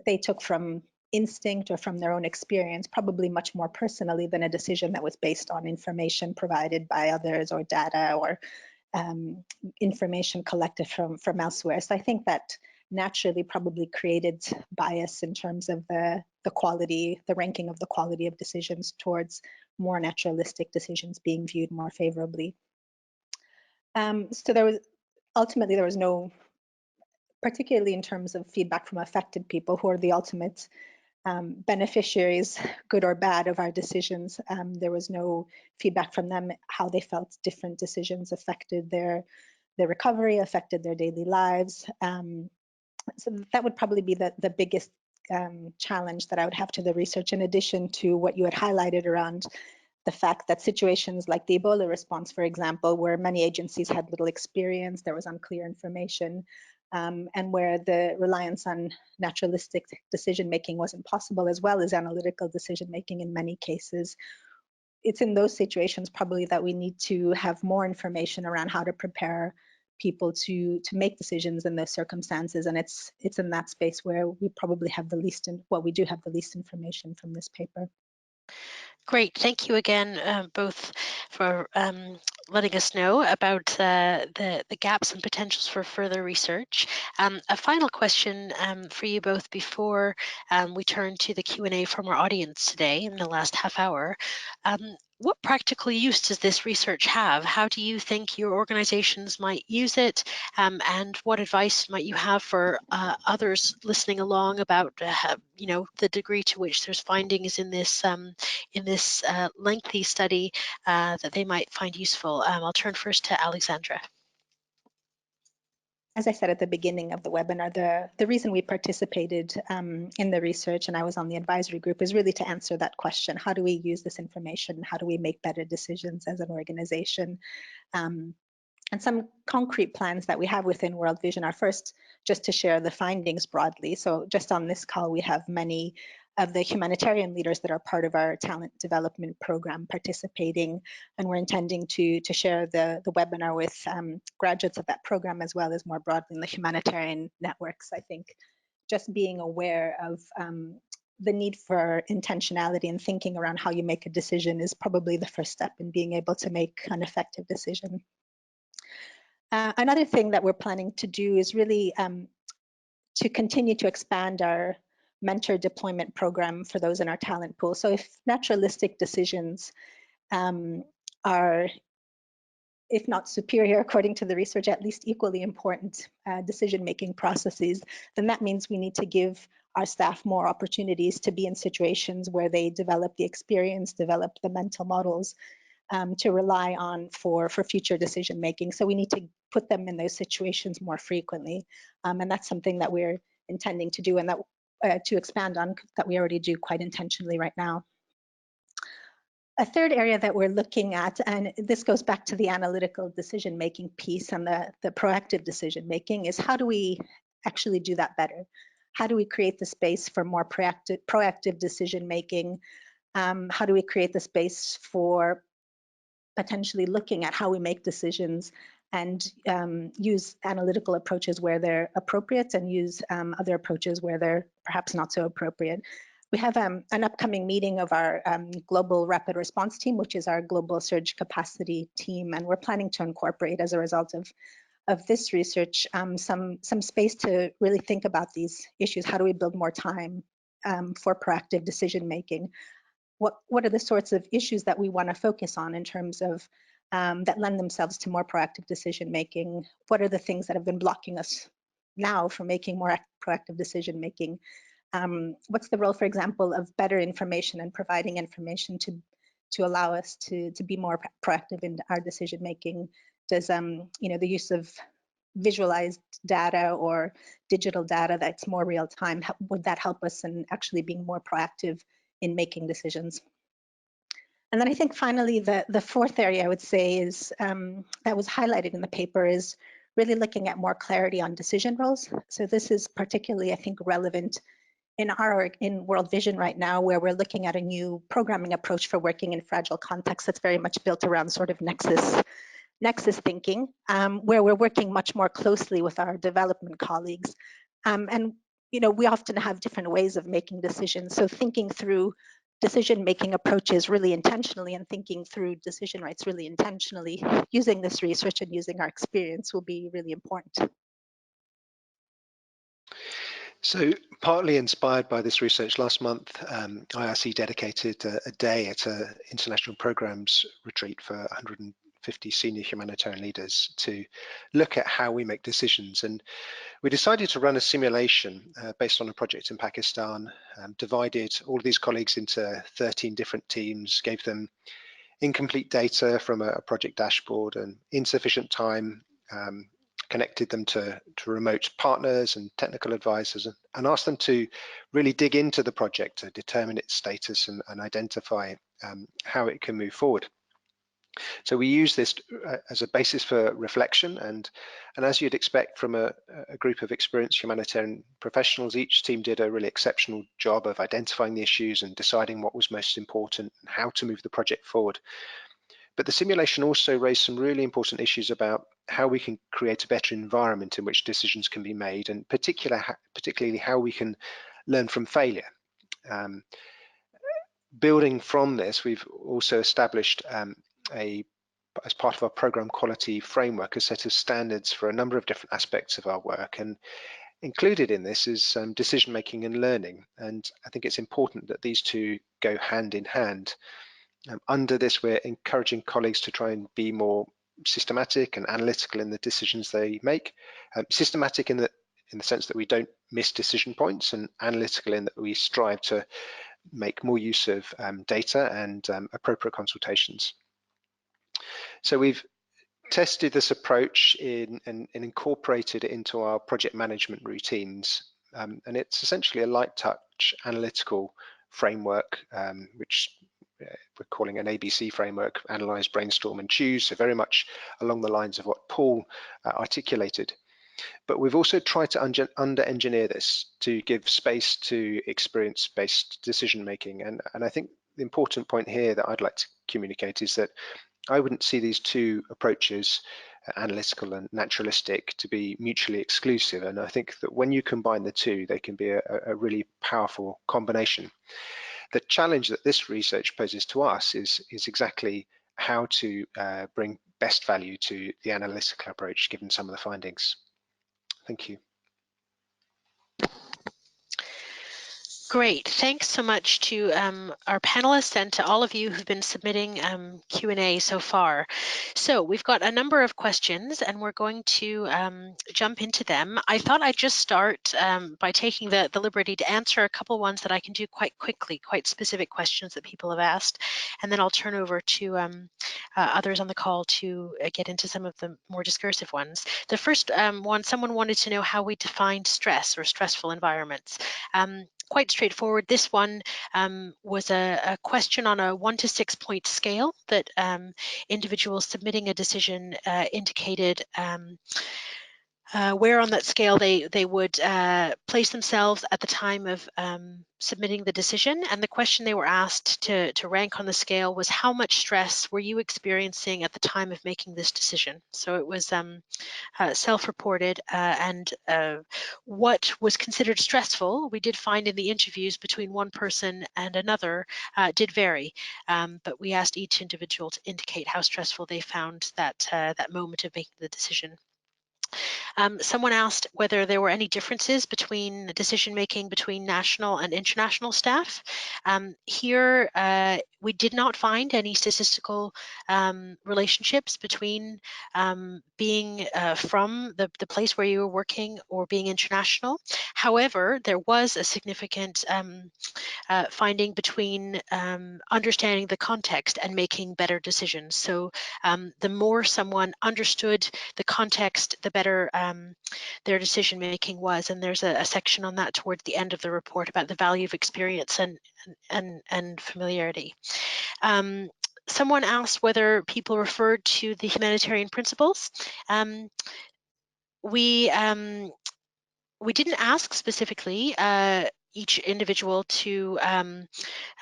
they took from instinct or from their own experience probably much more personally than a decision that was based on information provided by others or data or information collected from elsewhere. So I think that naturally probably created bias in terms of the quality, the ranking of the quality of decisions towards more naturalistic decisions being viewed more favorably. So ultimately there was no, particularly in terms of feedback from affected people who are the ultimate beneficiaries, good or bad, of our decisions. There was no feedback from them how they felt different decisions affected their recovery, affected their daily lives. So that would probably be the biggest challenge that I would have to the research, in addition to what you had highlighted around the fact that situations like the Ebola response, for example, where many agencies had little experience, there was unclear information, and where the reliance on naturalistic decision-making wasn't possible, as well as analytical decision-making in many cases. It's in those situations probably that we need to have more information around how to prepare people to make decisions in those circumstances, and it's in that space where we probably have the least, we do have the least information from this paper. Great. Thank you again, both, for letting us know about the gaps and potentials for further research. A final question for you both before we turn to the Q&A from our audience today in the last half hour. What practical use does this research have? How do you think your organizations might use it? And what advice might you have for others listening along about the degree to which there's findings in this lengthy study that they might find useful? I'll turn first to Alexandra. As I said at the beginning of the webinar, the reason we participated in the research, and I was on the advisory group, is really to answer that question. How do we use this information? How do we make better decisions as an organization? And some concrete plans that we have within World Vision are, first, just to share the findings broadly. So just on this call, we have many of the humanitarian leaders that are part of our talent development program participating, and we're intending to share the webinar with graduates of that program, as well as more broadly in the humanitarian networks. I think just being aware of the need for intentionality and thinking around how you make a decision is probably the first step in being able to make an effective decision. Another thing that we're planning to do is really to continue to expand our mentor deployment program for those in our talent pool. So if naturalistic decisions are, if not superior, according to the research, at least equally important decision-making processes, then that means we need to give our staff more opportunities to be in situations where they develop the experience, develop the mental models to rely on for future decision making. So we need to put them in those situations more frequently. And that's something that we're intending to do, and that to expand on, that we already do quite intentionally right now. A third area that we're looking at, and this goes back to the analytical decision making piece and the proactive decision making, is how do we actually do that better? How do we create the space for more proactive decision making? How do we create the space for potentially looking at how we make decisions and use analytical approaches where they're appropriate, and use other approaches where they're perhaps not so appropriate? We have an upcoming meeting of our global rapid response team, which is our global surge capacity team, and we're planning to incorporate, as a result of this research, some space to really think about these issues. How do we build more time for proactive decision making? What are the sorts of issues that we want to focus on in terms of that lend themselves to more proactive decision making? What are the things that have been blocking us now from making more proactive decision making? What's the role, for example, of better information and providing information to allow us to be more proactive in our decision making? Does the use of visualized data or digital data that's more real time, would that help us in actually being more proactive in making decisions? And then I think finally the fourth area I would say is that was highlighted in the paper is really looking at more clarity on decision roles. So this is particularly, I think, relevant in World Vision right now, where we're looking at a new programming approach for working in fragile contexts that's very much built around sort of nexus nexus thinking, where we're working much more closely with our development colleagues. And we often have different ways of making decisions. So thinking through decision-making approaches really intentionally and thinking through decision rights really intentionally, using this research and using our experience will be really important. So partly inspired by this research, last month IRC dedicated a day at an international programs retreat for 150 senior humanitarian leaders to look at how we make decisions. And we decided to run a simulation based on a project in Pakistan, divided all of these colleagues into 13 different teams, gave them incomplete data from a project dashboard and insufficient time, connected them to remote partners and technical advisors, and asked them to really dig into the project to determine its status and identify how it can move forward. So we use this as a basis for reflection, and as you'd expect from a group of experienced humanitarian professionals, each team did a really exceptional job of identifying the issues and deciding what was most important and how to move the project forward. But the simulation also raised some really important issues about how we can create a better environment in which decisions can be made, and particularly how we can learn from failure. Building from this, we've also established as part of our program quality framework, a set of standards for a number of different aspects of our work, and included in this is decision making and learning. And I think it's important that these two go hand in hand. Under this, we're encouraging colleagues to try and be more systematic and analytical in the decisions they make. Systematic in the sense that we don't miss decision points, and analytical in that we strive to make more use of data and appropriate consultations. So we've tested this approach and incorporated it into our project management routines. And it's essentially a light touch analytical framework, which we're calling an ABC framework: analyze, brainstorm, and choose. So very much along the lines of what Paul articulated. But we've also tried to under-engineer this to give space to experience-based decision-making. And I think the important point here that I'd like to communicate is that I wouldn't see these two approaches, analytical and naturalistic, to be mutually exclusive. And I think that when you combine the two, they can be a really powerful combination. The challenge that this research poses to us is exactly how to bring best value to the analytical approach, given some of the findings. Thank you. Great. Thanks so much to our panelists and to all of you who've been submitting Q&A so far. So we've got a number of questions and we're going to jump into them. I thought I'd just start by taking the liberty to answer a couple ones that I can do quite quickly, quite specific questions that people have asked, and then I'll turn over to others on the call to get into some of the more discursive ones. The first one, someone wanted to know how we define stress or stressful environments. Quite straightforward. This one was a question on a 1 to 6 point scale that individuals submitting a decision indicated where on that scale they would place themselves at the time of submitting the decision. And the question they were asked to rank on the scale was, how much stress were you experiencing at the time of making this decision? So it was self-reported, and what was considered stressful, we did find in the interviews between one person and another did vary, but we asked each individual to indicate how stressful they found that moment of making the decision. Someone asked whether there were any differences between decision-making between national and international staff. Here, we did not find any statistical relationships between being from the place where you were working or being international. However, there was a significant finding between understanding the context and making better decisions. So the more someone understood the context, the better their decision making was. And there's a section on that towards the end of the report about the value of experience and familiarity. Someone asked whether people referred to the humanitarian principles. We didn't ask specifically. each individual to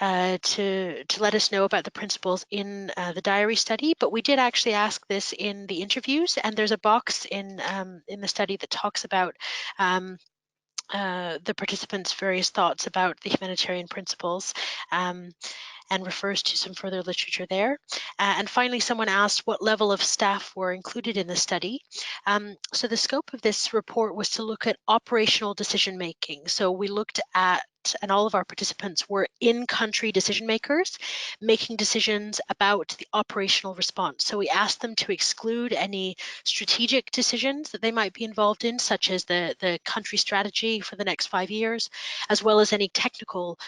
let us know about the principles in the diary study, but we did actually ask this in the interviews, and there's a box in the study that talks about the participants' various thoughts about the humanitarian principles. And refers to some further literature there. And finally, someone asked what level of staff were included in the study. So the scope of this report was to look at operational decision making. So we looked at, and all of our participants were in-country decision makers, making decisions about the operational response. So we asked them to exclude any strategic decisions that they might be involved in, such as the country strategy for the next 5 years, as well as any technical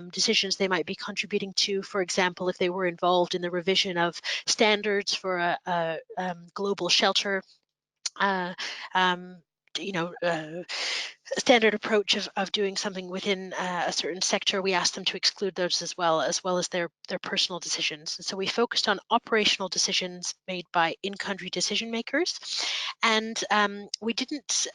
decisions they might be contributing to. For example, if they were involved in the revision of standards for a global shelter, standard approach of doing something within a certain sector, we asked them to exclude those as well as their personal decisions. And so we focused on operational decisions made by in-country decision makers, and we didn't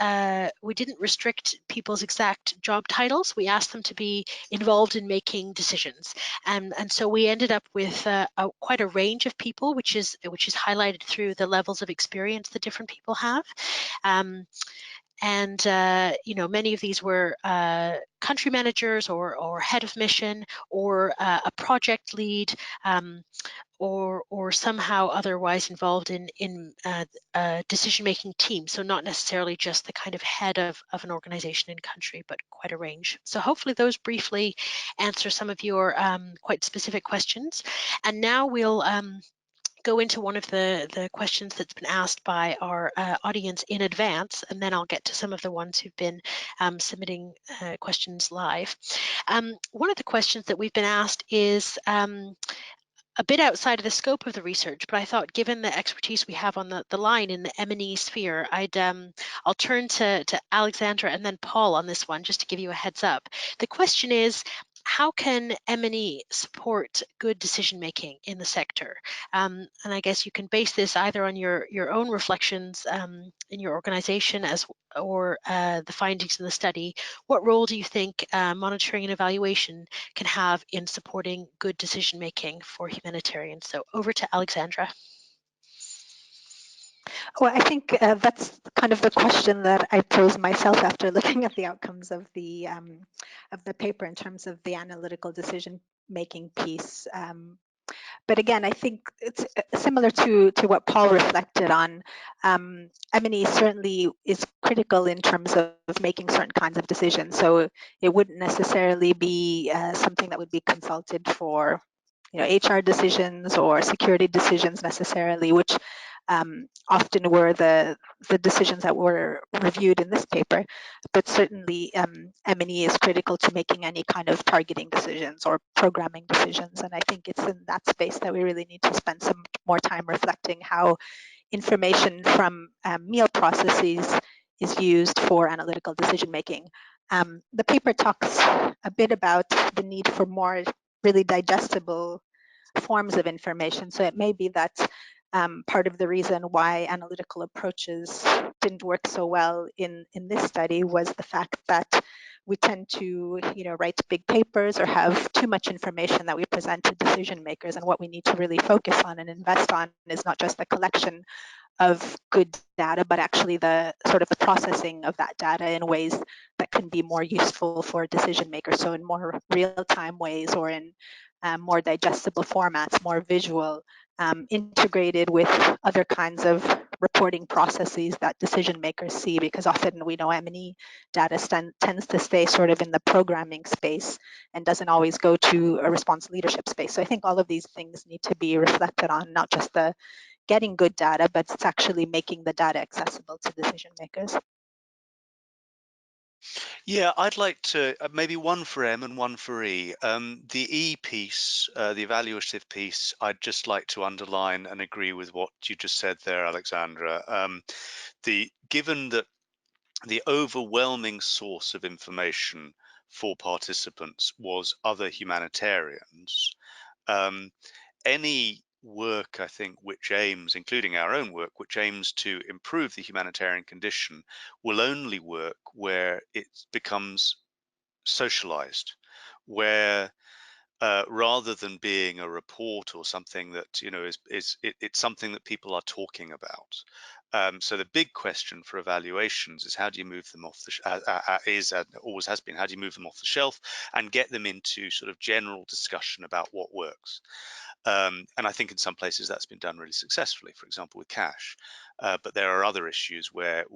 restrict people's exact job titles. We asked them to be involved in making decisions, and so we ended up with quite a range of people, which is highlighted through the levels of experience that different people have. And many of these were country managers or head of mission or a project lead, or somehow otherwise involved in a decision-making team. So not necessarily just the kind of head of an organization in country, but quite a range. So hopefully those briefly answer some of your quite specific questions. And now we'll go into one of the questions that's been asked by our audience in advance, and then I'll get to some of the ones who've been submitting questions live. One of the questions that we've been asked is a bit outside of the scope of the research, but I thought given the expertise we have on the line in the M&E sphere, I'll turn to Alexandra and then Paul on this one, just to give you a heads up. The question is, how can M&E support good decision-making in the sector? And I guess you can base this either on your own reflections in your organization or the findings in the study. What role do you think monitoring and evaluation can have in supporting good decision-making for humanitarians? So over to Alexandra. Well, I think that's kind of the question that I posed myself after looking at the outcomes of the paper in terms of the analytical decision-making piece. But again, I think it's similar to what Paul reflected on. M&E certainly is critical in terms of making certain kinds of decisions. So it wouldn't necessarily be something that would be consulted for, HR decisions or security decisions necessarily, which often were the decisions that were reviewed in this paper. But certainly M&E is critical to making any kind of targeting decisions or programming decisions. And I think it's in that space that we really need to spend some more time reflecting how information from meal processes is used for analytical decision making. The paper talks a bit about the need for more really digestible forms of information. So it may be that part of the reason why analytical approaches didn't work so well in this study was the fact that we tend to write big papers or have too much information that we present to decision makers, and what we need to really focus on and invest on is not just the collection of good data, but actually the sort of the processing of that data in ways that can be more useful for decision makers. So in more real-time ways, or in more digestible formats, more visual, integrated with other kinds of reporting processes that decision makers see, because often we know M&E data tends to stay sort of in the programming space and doesn't always go to a response leadership space. So I think all of these things need to be reflected on, not just the getting good data, but it's actually making the data accessible to decision makers. Yeah, I'd like to maybe one for M and one for E. The E piece, the evaluative piece, I'd just like to underline and agree with what you just said there, Alexandra. Given that the overwhelming source of information for participants was other humanitarians, any work, I think, which aims, including our own work, which aims to improve the humanitarian condition, will only work where it becomes socialized, where rather than being a report or something that it's something that people are talking about. So the big question for evaluations is, how do you move them off the always has been, how do you move them off the shelf and get them into sort of general discussion about what works? And I think in some places that's been done really successfully, for example, with cash. But there are other issues where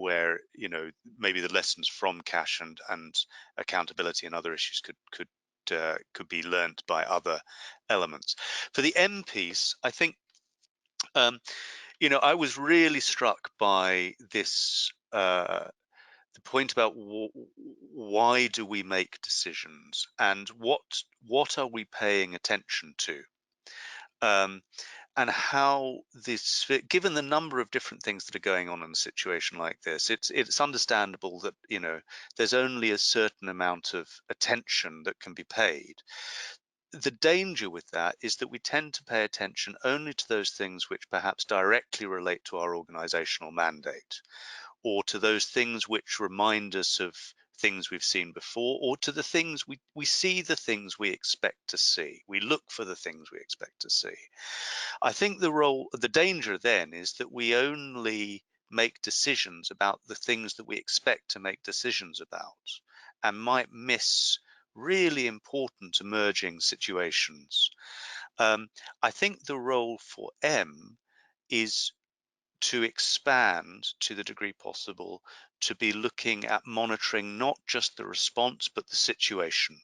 maybe the lessons from cash and accountability and other issues could be learnt by other elements. For the M piece, I think I was really struck by this. The point about why do we make decisions, and what are we paying attention to, and how this, given the number of different things that are going on in a situation like this, it's understandable that there's only a certain amount of attention that can be paid. The danger with that is that we tend to pay attention only to those things which perhaps directly relate to our organizational mandate, or to those things which remind us of things we've seen before, or to the things we see the things we expect to see. We look for the things we expect to see. I think the danger then is that we only make decisions about the things that we expect to make decisions about, and might miss really important emerging situations. I think the role for M is to expand to the degree possible, to be looking at monitoring not just the response, but the situation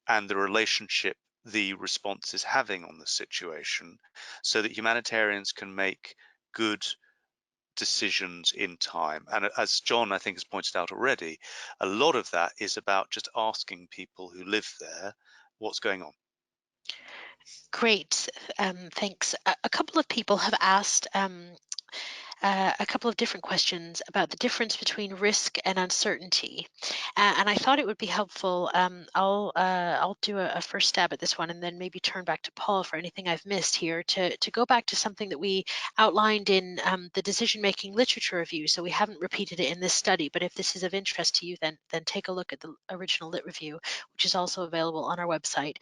and the relationship the response is having on the situation, so that humanitarians can make good decisions in time. And as John, I think, has pointed out already, a lot of that is about just asking people who live there what's going on. Great, thanks. A couple of people have asked a couple of different questions about the difference between risk and uncertainty, and I thought it would be helpful. I'll do a first stab at this one, and then maybe turn back to Paul for anything I've missed here. To go back to something that we outlined in the decision-making literature review. So we haven't repeated it in this study, but if this is of interest to you, then take a look at the original lit review, which is also available on our website,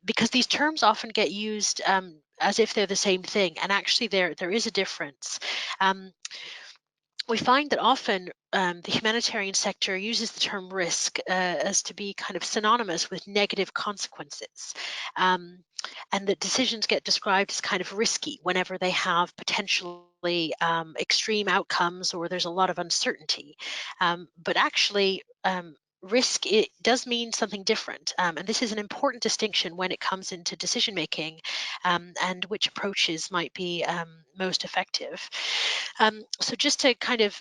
because these terms often get used as if they're the same thing, and actually there is a difference. We find that often the humanitarian sector uses the term risk as to be kind of synonymous with negative consequences, and that decisions get described as kind of risky whenever they have potentially extreme outcomes or there's a lot of uncertainty. But actually, risk, it does mean something different, and this is an important distinction when it comes into decision making, and which approaches might be most effective. So just to kind of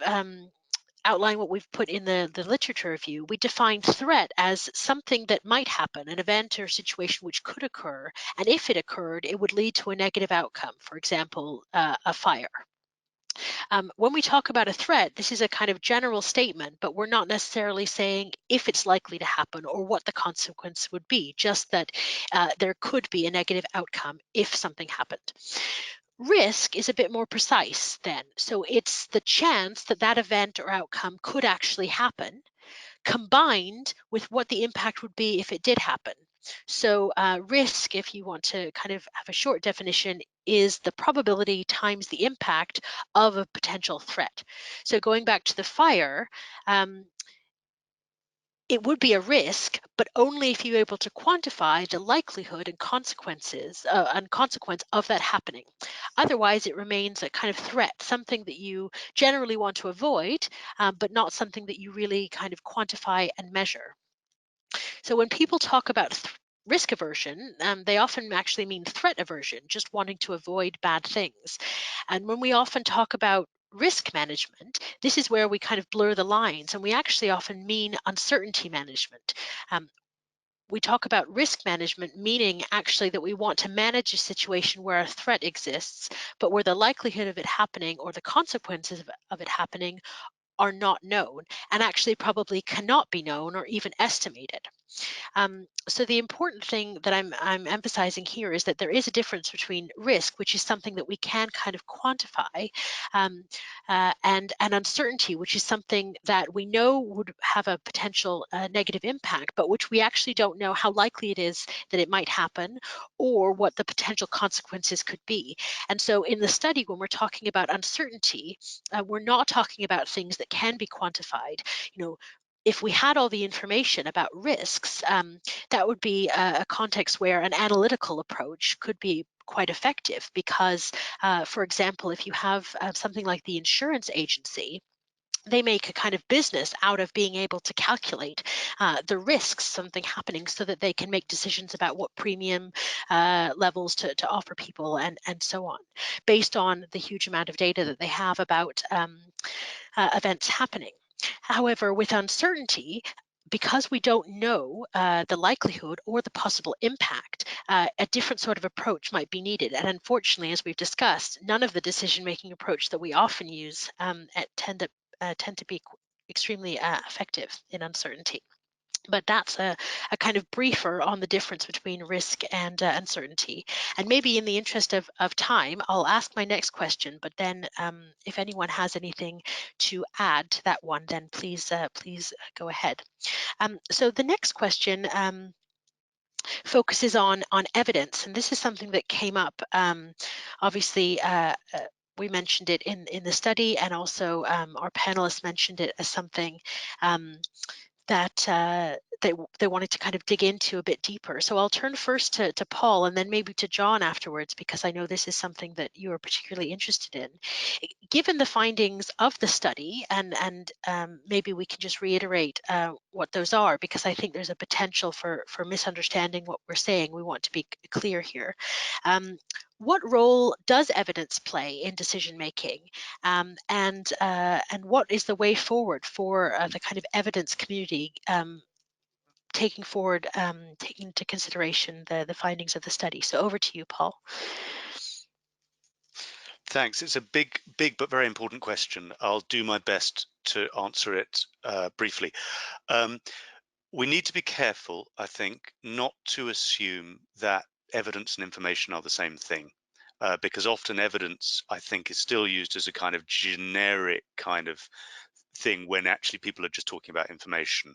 outline what we've put in the literature review, we define threat as something that might happen, an event or situation which could occur, and if it occurred, it would lead to a negative outcome, for example, a fire. When we talk about a threat, this is a kind of general statement, but we're not necessarily saying if it's likely to happen or what the consequence would be, just that there could be a negative outcome if something happened. Risk is a bit more precise then. So it's the chance that that event or outcome could actually happen, combined with what the impact would be if it did happen. So risk, if you want to kind of have a short definition, is the probability times the impact of a potential threat. So going back to the fire, it would be a risk, but only if you're able to quantify the likelihood and consequence of that happening. Otherwise, it remains a kind of threat, something that you generally want to avoid, but not something that you really kind of quantify and measure. So when people talk about risk aversion, they often actually mean threat aversion, just wanting to avoid bad things. And when we often talk about risk management, this is where we kind of blur the lines, and we actually often mean uncertainty management. We talk about risk management, meaning actually that we want to manage a situation where a threat exists, but where the likelihood of it happening or the consequences of it happening are not known, and actually probably cannot be known or even estimated. So the important thing that I'm emphasizing here is that there is a difference between risk, which is something that we can kind of quantify, um, and uncertainty, which is something that we know would have a potential negative impact, but which we actually don't know how likely it is that it might happen or what the potential consequences could be. And so in the study, when we're talking about uncertainty, we're not talking about things that can be quantified. You know, if we had all the information about risks, that would be a context where an analytical approach could be quite effective because, for example, if you have something like the insurance agency, they make a kind of business out of being able to calculate the risks of something happening so that they can make decisions about what premium levels to offer people and so on, based on the huge amount of data that they have about events happening. However, with uncertainty, because we don't know the likelihood or the possible impact, a different sort of approach might be needed. And unfortunately, as we've discussed, none of the decision-making approach that we often use tend to be extremely effective in uncertainty. But that's a kind of briefer on the difference between risk and uncertainty. And maybe in the interest of time, I'll ask my next question, but then if anyone has anything to add to that one, then please go ahead. So the next question focuses on evidence, and this is something that came up, obviously, we mentioned it in the study, and also our panelists mentioned it as something that they wanted to kind of dig into a bit deeper. So I'll turn first to Paul and then maybe to John afterwards, because I know this is something that you are particularly interested in. Given the findings of the study, and maybe we can just reiterate what those are, because I think there's a potential for misunderstanding what we're saying. We want to be clear here. What role does evidence play in decision making, and what is the way forward for the kind of evidence community taking into consideration the findings of the study? So over to you, Paul. Thanks. It's a big but very important question. I'll do my best to answer it briefly. We need to be careful, I think, not to assume that evidence and information are the same thing, because often evidence, I think, is still used as a kind of generic kind of thing when actually people are just talking about information.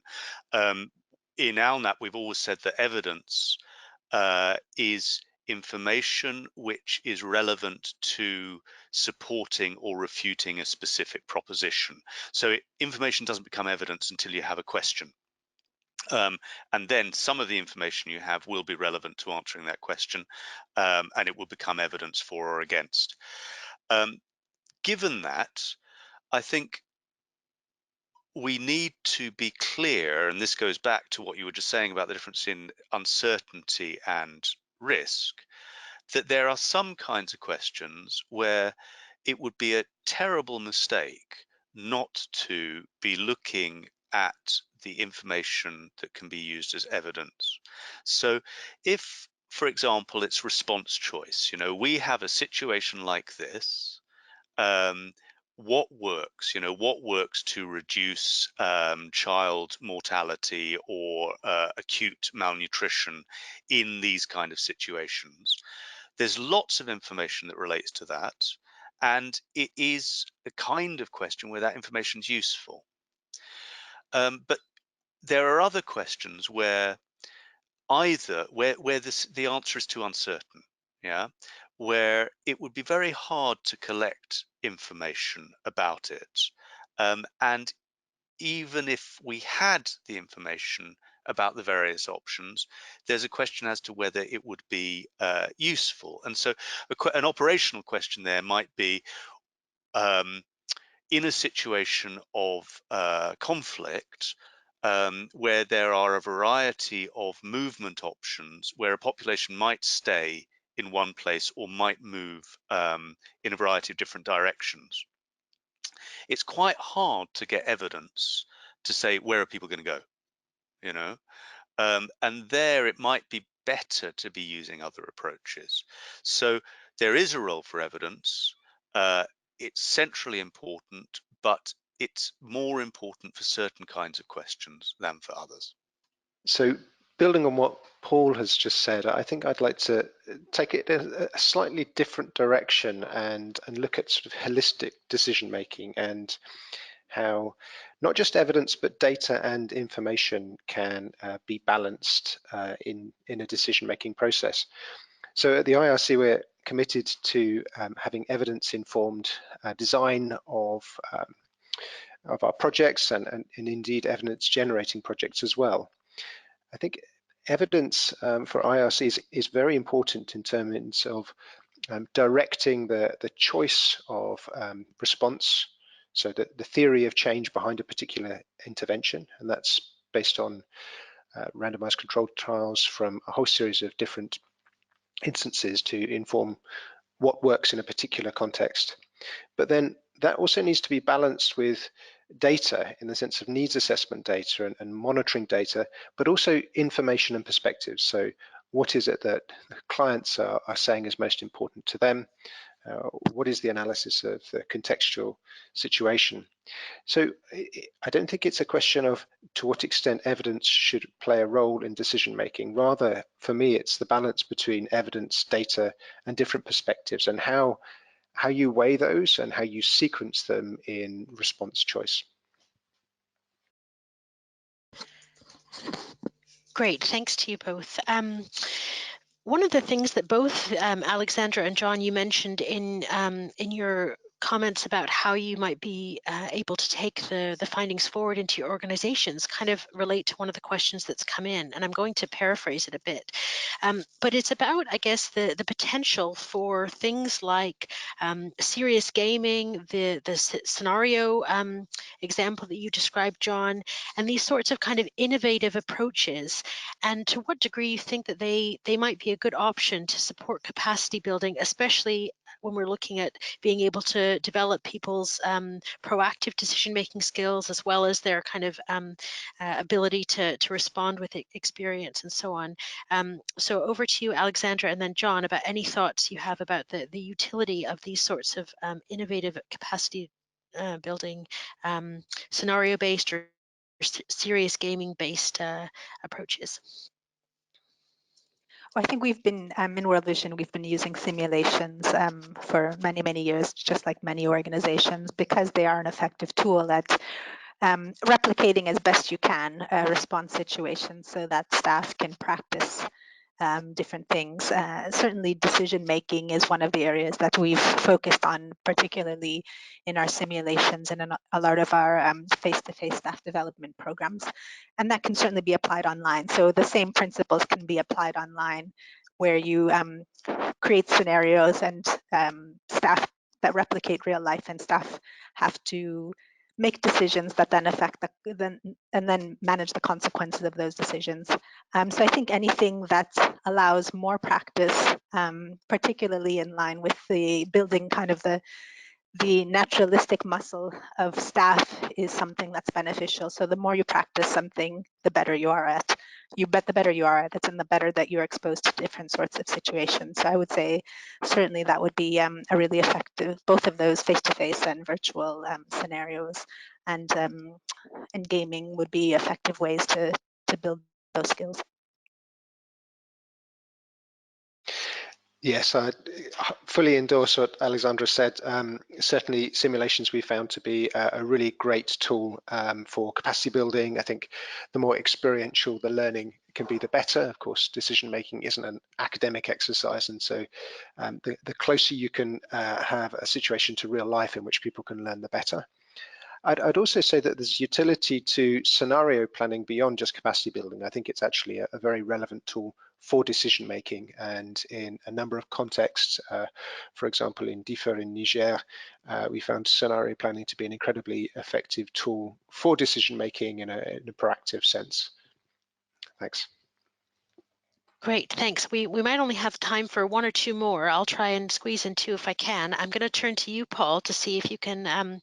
In ALNAP, we've always said that evidence is information which is relevant to supporting or refuting a specific proposition. So information doesn't become evidence until you have a question. And then some of the information you have will be relevant to answering that question, and it will become evidence for or against. Given that, I think we need to be clear, and this goes back to what you were just saying about the difference in uncertainty and risk, that there are some kinds of questions where it would be a terrible mistake not to be looking at the information that can be used as evidence. So if, for example, it's response choice, we have a situation like this, what works? What works to reduce child mortality or acute malnutrition in these kind of situations? There's lots of information that relates to that, and it is a kind of question where that information is useful. But there are other questions where either the answer is too uncertain, where it would be very hard to collect information about it, and even if we had the information about the various options, there's a question as to whether it would be useful. And so an operational question there might be, in a situation of conflict, where there are a variety of movement options, where a population might stay in one place or might move in a variety of different directions, it's quite hard to get evidence to say where are people going to go, and there it might be better to be using other approaches. So there is a role for evidence. It's centrally important, but it's more important for certain kinds of questions than for others. So building on what Paul has just said, I think I'd like to take it a slightly different direction and look at sort of holistic decision making and how not just evidence but data and information can be balanced in a decision making process. So at the IRC, we're committed to having evidence informed design of our projects and indeed evidence generating projects as well. I think evidence for IRCs is very important in terms of directing the choice of response, so the theory of change behind a particular intervention, and that's based on randomized controlled trials from a whole series of different instances to inform what works in a particular context. But then that also needs to be balanced with data in the sense of needs assessment data and monitoring data, but also information and perspectives. So what is it that the clients are saying is most important to them? What is the analysis of the contextual situation? So I don't think it's a question of to what extent evidence should play a role in decision making. Rather, for me, it's the balance between evidence, data, and different perspectives, and how you weigh those and how you sequence them in response choice. Great, thanks to you both. One of the things that both Alexandra and John, you mentioned in your comments about how you might be able to take the findings forward into your organizations kind of relate to one of the questions that's come in, and I'm going to paraphrase it a bit. But it's about, I guess, the potential for things like serious gaming, the scenario example that you described, John, and these sorts of kind of innovative approaches, and to what degree you think that they might be a good option to support capacity building, especially when we're looking at being able to develop people's proactive decision-making skills, as well as their kind of ability to respond with experience and so on. So over to you, Alexandra, and then John, about any thoughts you have about the utility of these sorts of innovative capacity building, scenario-based or serious gaming-based approaches. Well, I think we've been in World Vision, we've been using simulations for many, many years, just like many organizations, because they are an effective tool at replicating as best you can response situations so that staff can practice different things. Certainly decision making is one of the areas that we've focused on, particularly in our simulations and in a lot of our face-to-face staff development programs. And that can certainly be applied online. So the same principles can be applied online, where you create scenarios and staff that replicate real life, and staff have to make decisions that then affect and then manage the consequences of those decisions. So I think anything that allows more practice, particularly in line with the building kind of the naturalistic muscle of staff, is something that's beneficial. So the more you practice something, the better you are at. The better you are at it, and the better that you're exposed to different sorts of situations. So I would say certainly that would be a really effective, both of those face-to-face and virtual scenarios, and gaming would be effective ways to build those skills. Yes, I fully endorse what Alexandra said. Certainly simulations we found to be a really great tool for capacity building. I think the more experiential the learning can be, the better. Of course, decision making isn't an academic exercise, and so the closer you can have a situation to real life in which people can learn, the better. I'd also say that there's utility to scenario planning beyond just capacity building. I think it's actually a very relevant tool for decision making, and in a number of contexts, for example, in DIFA in Niger, we found scenario planning to be an incredibly effective tool for decision making in a proactive sense. Thanks. Great, thanks. We might only have time for one or two more. I'll try and squeeze in two if I can. I'm going to turn to you, Paul, to see if you can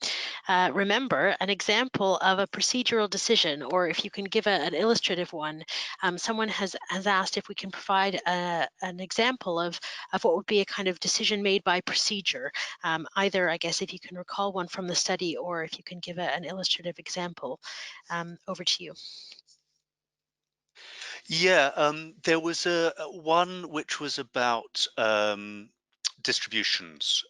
remember an example of a procedural decision, or if you can give an illustrative one. Someone has asked if we can provide an example of what would be a kind of decision made by procedure. Either, I guess, if you can recall one from the study, or if you can give an illustrative example. Over to you. Yeah, there was a one which was about distributions,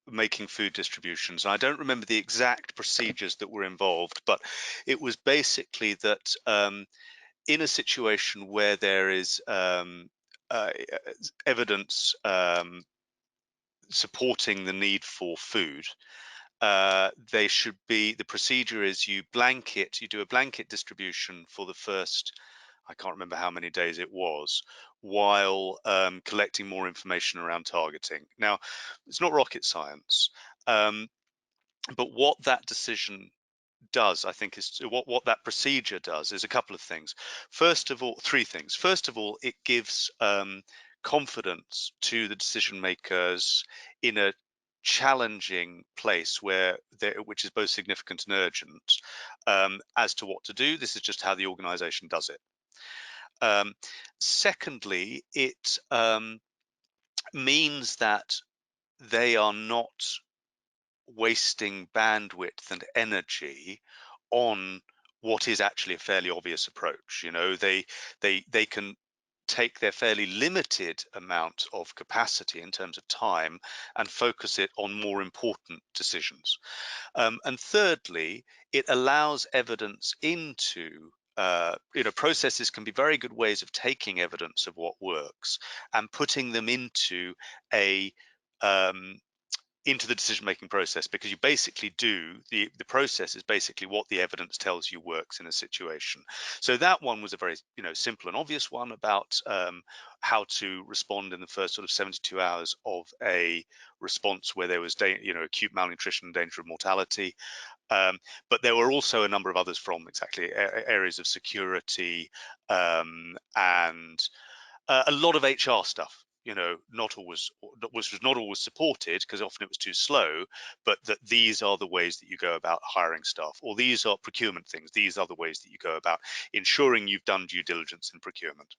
making food distributions. I don't remember the exact procedures that were involved, but it was basically that in a situation where there is evidence supporting the need for food, the procedure is you do a blanket distribution for the first, I can't remember how many days it was, while collecting more information around targeting. Now, it's not rocket science, but what that decision does, I think, is what that procedure does is a couple of things. First of all, three things. First of all, it gives confidence to the decision makers in a challenging place which is both significant and urgent, as to what to do. This is just how the organization does it. Secondly, it means that they are not wasting bandwidth and energy on what is actually a fairly obvious approach. You know, they can take their fairly limited amount of capacity in terms of time and focus it on more important decisions. And thirdly, it allows evidence into processes can be very good ways of taking evidence of what works and putting them into the decision-making process, because you basically the process is basically what the evidence tells you works in a situation. So that one was a very simple and obvious one about how to respond in the first sort of 72 hours of a response where there was acute malnutrition and danger of mortality. But there were also a number of others from exactly areas of security and a lot of HR stuff, which was not always supported because often it was too slow, but that these are the ways that you go about hiring staff, or these are procurement things. These are the ways that you go about ensuring you've done due diligence in procurement.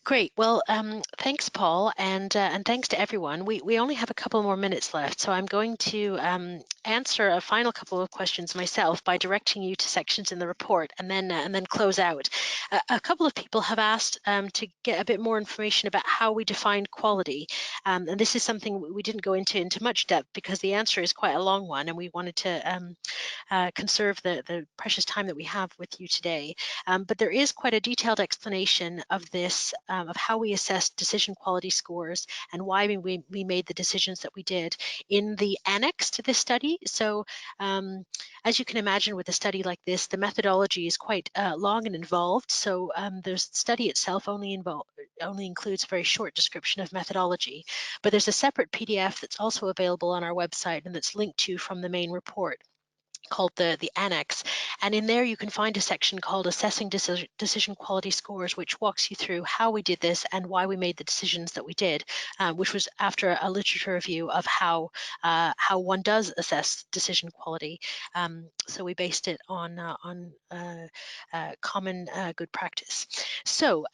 Great. Well, thanks, Paul, and thanks to everyone. We only have a couple more minutes left, so I'm going to answer a final couple of questions myself by directing you to sections in the report, and then close out. A couple of people have asked to get a bit more information about how we define quality, and this is something we didn't go into much depth because the answer is quite a long one, and we wanted to conserve the precious time that we have with you today. But there is quite a detailed explanation of this, of how we assess decision quality scores and why we made the decisions that we did in the annex to this study. So as you can imagine, with a study like this, the methodology is quite long and involved. So the study itself only includes a very short description of methodology, but there's a separate PDF that's also available on our website and that's linked to from the main report, called the annex, and in there you can find a section called Assessing Decision Quality Scores, which walks you through how we did this and why we made the decisions that we did, which was after a literature review of how one does assess decision quality. So we based it on common good practice. So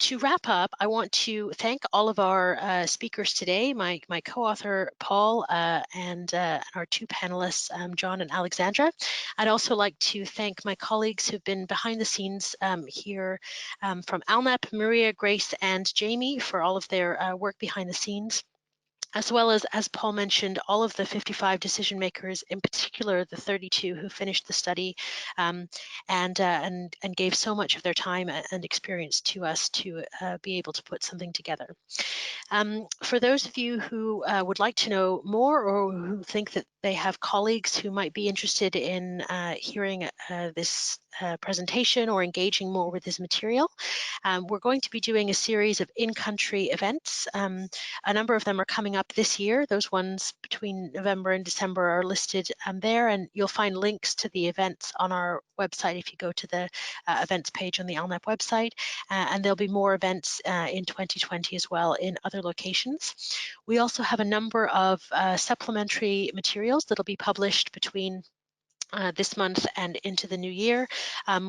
to wrap up, I want to thank all of our speakers today, my co-author Paul and our two panelists, John and Alexandra. I'd also like to thank my colleagues who've been behind the scenes here from ALNAP, Maria, Grace, and Jamie, for all of their work behind the scenes, as well as Paul mentioned, all of the 55 decision makers, in particular the 32 who finished the study and gave so much of their time and experience to us to be able to put something together. For those of you who would like to know more, or who think that they have colleagues who might be interested in hearing this presentation or engaging more with this material, we're going to be doing a series of in-country events. A number of them are coming up this year. Those ones between November and December are listed there, and you'll find links to the events on our website if you go to the events page on the ALNAP website, and there'll be more events in 2020 as well in other locations. We also have a number of supplementary materials that'll be published between this month and into the new year,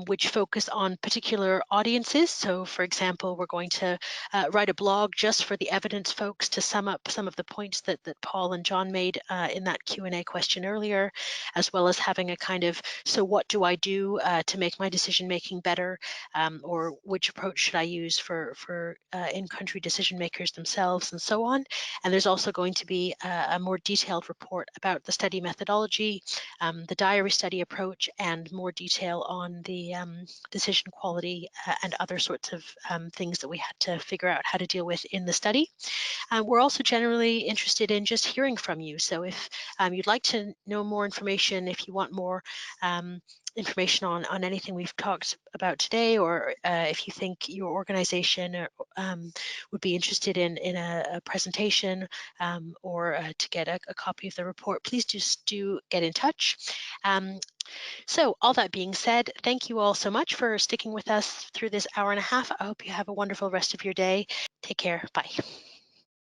which focus on particular audiences. So for example, we're going to write a blog just for the evidence folks to sum up some of the points that Paul and John made in that Q&A question earlier, as well as having a kind of, so what do I do to make my decision making better, or which approach should I use for in-country decision makers themselves, and so on. And there's also going to be a more detailed report about the study methodology, the diary study approach, and more detail on the decision quality and other sorts of things that we had to figure out how to deal with in the study. We're also generally interested in just hearing from you. So if you'd like to know more information, if you want more information on anything we've talked about today, or if you think your organization would be interested in a presentation or to get a copy of the report, please just do get in touch. So all that being said, thank you all so much for sticking with us through this hour and a half. I hope you have a wonderful rest of your day. Take care. Bye.